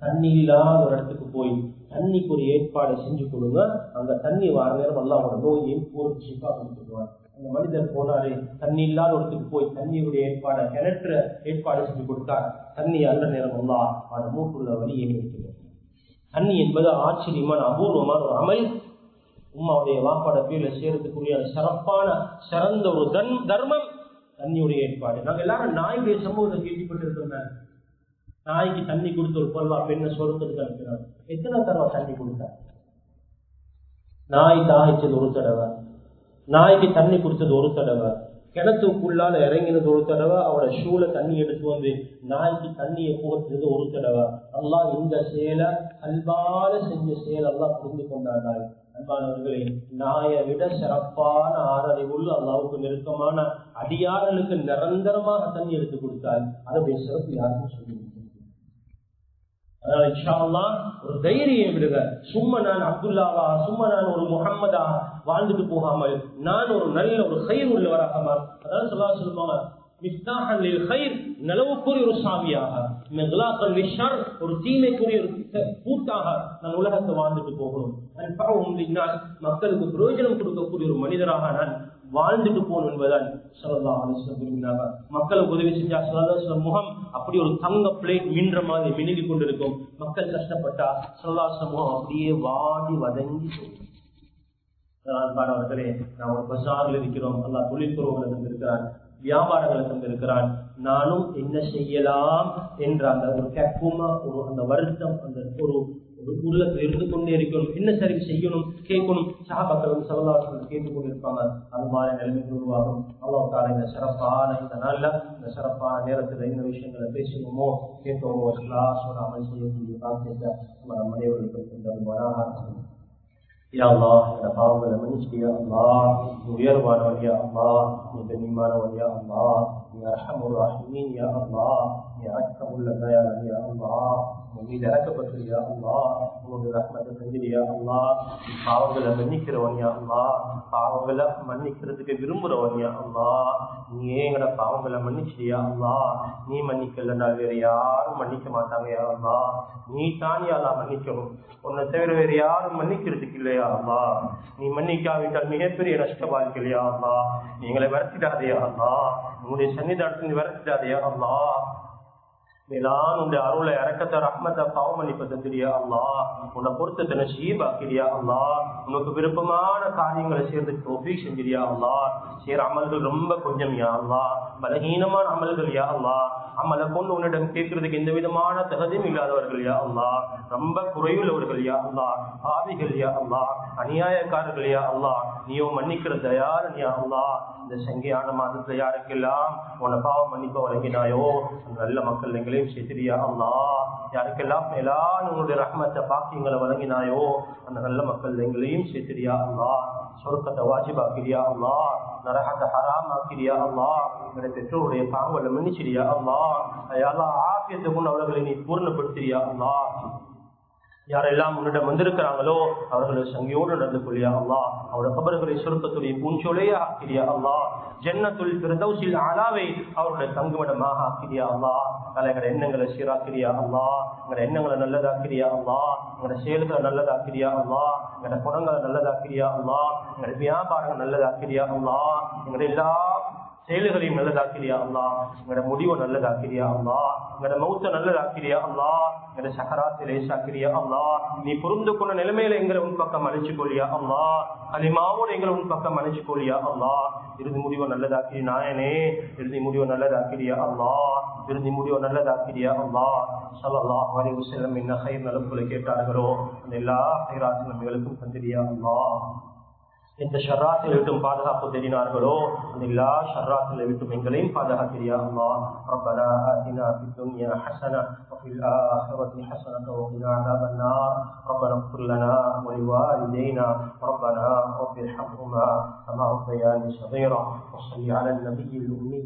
தண்ணி இல்லாத ஒரு இடத்துக்கு போய் தண்ணிக்கு ஒரு ஏற்பாடை செஞ்சு கொடுங்க, அங்க தண்ணி வர நேரம் அல்லாஹ்வோட நோயையும் பூர்த்தி ஷிஃபா கொடுத்துருவார். அந்த மனிதர் போனாரு, தண்ணி இல்லாத இடத்துக்கு போய் தண்ணியுடைய ஏற்பாடை, கிணற்ற ஏற்பாடு செஞ்சு கொடுத்தார். தண்ணி அல்ல நேரம் அல்லாஹ் அவட மூக்குள்ள வலியை எடுத்துக்கணும். தண்ணி என்பது ஆச்சரியமான அபூர்வமான ஒரு அமல். உம்மாவுடைய வாப்பாட பேர்ல சேர்றதுக்குரிய சிறந்த ஒரு தர்மம் தண்ணியுடைய ஏற்பாடு. நாங்க எல்லாரும் நாயுடைய சமூகத்தை கேள்விப்பட்டிருக்கோம். நாய்க்கு தண்ணி கொடுத்த ஒரு பொருளா பெண்ணை சொருக்கிறதுக்கு அனுப்பினார். எத்தனை தடவை தண்ணி கொடுத்தார்? நாய் தாய்ச்சது ஒரு தடவை, நாய்க்கு தண்ணி குடிச்சது ஒரு தடவை, கிணத்துக்குள்ளால இறங்கினது ஒரு தடவை, அவரோட ஷூல தண்ணி எடுத்து வந்து நாய்க்கு தண்ணியை புகற்றது ஒரு தடவை. அல்லாஹ் இந்த செயலை அல்பால செஞ்ச செயல் அல்லாஹ் புரிந்து கொண்டார்கள். அன்பானவர்களே, நாயை விட சிறப்பான ஆறறிவுள்ள அல்லாஹ்வுக்கு நெருக்கமான அடியார்களுக்கு நிரந்தரமாக தண்ணி எடுத்து கொடுத்தால் அதனுடைய சிறப்பு யாருன்னு சொல்லி. அதனால இன்ஷா அல்லாஹ் ஒரு தைரியம் விடுங்க. சும்மா நான் அப்துல்லாவா, சும்மா நான் ஒரு முஹம்மதா வாழ்ந்துட்டு போகாமல் நான் ஒரு நல்ல ஒரு கயிறு உள்ளவராக அதாவது சொல்லுவாங்க, மிஃப்தாஹன் லில் கைர், நலவுக்குரிய ஒரு சாவியாக, மிக்லாகன் லிஷர், ஒரு தீமைக்குரிய ஒரு பூட்டாக நான் உலகத்தை வாழ்ந்துட்டு போகணும். மக்களுக்கு பிரயோஜனம் கொடுக்கக்கூடிய ஒரு மனிதராக நான் வாழ்ந்துட்டு போகணும் என்பதால் ஸல்லல்லாஹு அலைஹி வஸல்லம் விரும்பினாங்க. மக்களுக்கு உதவி செஞ்சா ஸல்லல்லாஹு அலைஹி வஸல்லம் முகம் அப்படி ஒரு தங்க பிளேட் மின்ற மாதிரி மினுங்கி கொண்டிருக்கும். மக்கள் கஷ்டப்பட்டா ஸல்லல்லாஹு அலைஹி வஸல்லம் முகம் அப்படியே வாடி வதங்கி போகும். அன்பானவர்களே, நாம் ஒரு பஜாரில் இருக்கிறோம். அல்லாஹ் தொழில்துறவுகளை தந்திருக்கிறான், வியாபாரங்களை தந்திருக்கிறான். நானும் என்ன செய்யலாம் என்ற அந்த ஒரு கேட்குமா, ஒரு அந்த வருத்தம், அந்த ஒரு உள்ளத்தில் இருந்து கொண்டே இருக்கணும். என்ன சரி செய்யணும், கேட்கணும். சஹாபாக்கள் ஸல்லல்லாஹு அலைஹி வஸல்லம் கேட்டுக் கொண்டிருப்பாங்க. அது மாதிரி நிலைமைக்கு உருவாகும். அல்லாஹ் தஆலா இந்த சிறப்பான இந்த நாள்ல, இந்த சிறப்பான நேரத்தில் இந்த விஷயங்களை பேசணுமோ கேட்கவோ இஹ்லாஸோட அமல் செய்யக்கூடிய பாக்கியத்தை நம்ம அனைவருக்கும் தருவானாக. யா அல்லாஹ், என் பாவங்களை மன்னிச்சிடு யா அல்லாஹ். நீ உயர்வானவன் யா அல்லாஹ், நீ கண்ணியமானவன் யா அல்லாஹ், நீ அர்ஹமுர் ரஹீமீன் யா அல்லாஹ், நீ இரக்கமுள்ள தயாளன் யா அல்லாஹ், உன் மீது இறக்கப்பட்டு யா அல்லாஹ், உன்னுடைய ரஹ்மத்தை தந்திடு யா அல்லாஹ். நீ பாவங்களை மன்னிக்கிறவன் யா அல்லாஹ், பாவங்களை மன்னிக்கிறதுக்கு விரும்புறவன் யா அல்லாஹ். நீ எங்கட பாவங்களை மன்னிச்சிடு யா அல்லாஹ். நீ மன்னிக்கலன்னா வேற யாரும் மன்னிக்க மாட்டாங்க யா அல்லாஹ். நீ தான் யா அல்லாஹ் மன்னிக்கணும். உன்னை தவிர வேற யாரும் மன்னிக்கிறதுக்கு இல்லையா அல்லாஹ். நீ மன்னிக்காவிட்டால் மிகப்பெரிய நஷ்டவாதிகள் யா அல்லாஹ். நீங்களை வரத்திடாதையா அல்லாஹ், உன்னுடைய சன்னிதானத்தில் வரத்திடாதையா அல்லாஹ். மேலான உன்னுடைய அருளை, இரக்கத்தை, ரஹ்மத்தை, பாவ மன்னிப்பை தந்திரியா அல்லாஹ். உன்னை பொருத்தத்தை நசீபாக்கிறியா அல்லாஹ். உனக்கு விருப்பமான காரியங்களை சேர்ந்து தௌஃபீக் செஞ்சிரியா அல்லாஹ். செய்யற அமல்கள் ரொம்ப கொஞ்சம் யா அல்லாஹ், பலகீனமான அமல்கள் யா அல்லாஹ். அமலை கொண்டு உன்னிடம் கேட்கறதுக்கு எந்த விதமான தகுதியும் இல்லாதவர்கள் யா அல்லாஹ், ரொம்ப குறையுள்ளவர்கள் யா அல்லாஹ், பாவிகள் யா அல்லாஹ், அநியாயக்காரர்கள் யா அல்லாஹ். நீயோ மன்னிக்கிற தயாரன் யா அல்லாஹ். இந்த சங்கையான மாதத்துல யாருக்கெல்லாம் உன்னை பாவ மன்னிப்ப வழங்கினாயோ அந்த நல்ல மக்கள் எங்களையும் சேர்த்திரியா அல்லாஹ். யாருக்கெல்லாம் மேலான உன்னுடைய ரஹ்மத்தை பாக்கியங்களை வழங்கினாயோ அந்த நல்ல மக்கள் எங்களையும் சேர்த்திரியா அல்லாஹ். சொர்க்கத்தை வாஜிபாக்கிறியா அல்லாஹ், நரகத்தை ஹராமாக்கிறியா அல்லாஹ். எங்களுடைய பெற்றோருடைய பாவங்களை மன்னிச்சிரியா அல்லாஹ். யா அல்லாஹ் ஆஃபியத்தை கொண்டு அவர்களை நீ பூர்ணப்படுத்தியா அல்லாஹ். யாரெல்லாம் உன்னிடம் வந்திருக்கிறாங்களோ அவர்களை சங்கியோடு நடந்து கொள்ளியா அல்லாஹ். அவருடைய கபர்களை சொர்க்கத்துடைய பூஞ்சோலையே ஆக்கிறியா அல்லாஹ். ஜன்னத்துல் ஃபிர்தௌஸில் ஆலாவை அவருடைய தங்குமிடமாக ஆக்கிறியா அல்லாஹ். எங்களுடைய எண்ணங்களை சீராக்கிறியா அல்லாஹ். எங்களுடைய எண்ணங்களை நல்லதாக்கிறியா அல்லாஹ். எங்களுடைய செயல்களை நல்லதாக்கிறியா அல்லாஹ். எங்களுடைய குணங்களை நல்லதாக்கிறியா அல்லாஹ். எங்களுடைய வியாபாரங்கள் நல்லதாக்கிறியா அல்லாஹ். எங்களுடைய எல்லா செயல்களையும் நல்லதாக்கிறியா அல்லாஹ். எங்களோட முடிவை நல்லதாக்கிறியா அல்லாஹ். எங்களோட மௌத்த நல்லதாக்கிறியா அல்லாஹ். எங்களோட சக்கராத்தை லேசாக்கிறியா அல்லாஹ். நீ பொருந்து கொண்ட நிலைமையில எங்களை உன் பக்கம் அழைச்சு கொள்ளியா அல்லாஹ். கலிமாவோடு எங்களை உன் பக்கம் அழைச்சு கொள்ளியா அல்லாஹ். இறுதி முடிவை நல்லதாக்கிறிய நாயனே, இறுதி முடிவை நல்லதாக்கிறியா அல்லாஹ். இறுதி முடிவை நல்லதாக்கிறியா அல்லாஹ். ஸல்லல்லாஹு அலைஹி வஸல்லம் என்ன கைர் நலப்புகளை கேட்டார்களோ அந்த எல்லா கைராத்து நன்மைகளுக்கும் தந்திரியா அல்லாஹ். எந்த ஷர்ராத்தில் விட்டும் பாதுகாப்பு தேடினார்களோ அந்த எல்லா ஷர்ராத்தில் விட்டும் எங்களையும் பாதுகாக்கிறியா அல்லாஹ். ரப்பனா ஆதினா ஃபித் துன்யா ஹஸனா வஃபில் ஆஹிரத்தி ஹஸனத வகினா அஸாபன்னார். ரப்பனா இக்ஃபிர் லனா வ லிவாலிதைனா ரப்பனா ரப்பிர்ஹம்ஹுமா கமா ரப்பயானி ஸகீரா. வஸல்லி அலன் நபிய்யில் உம்மி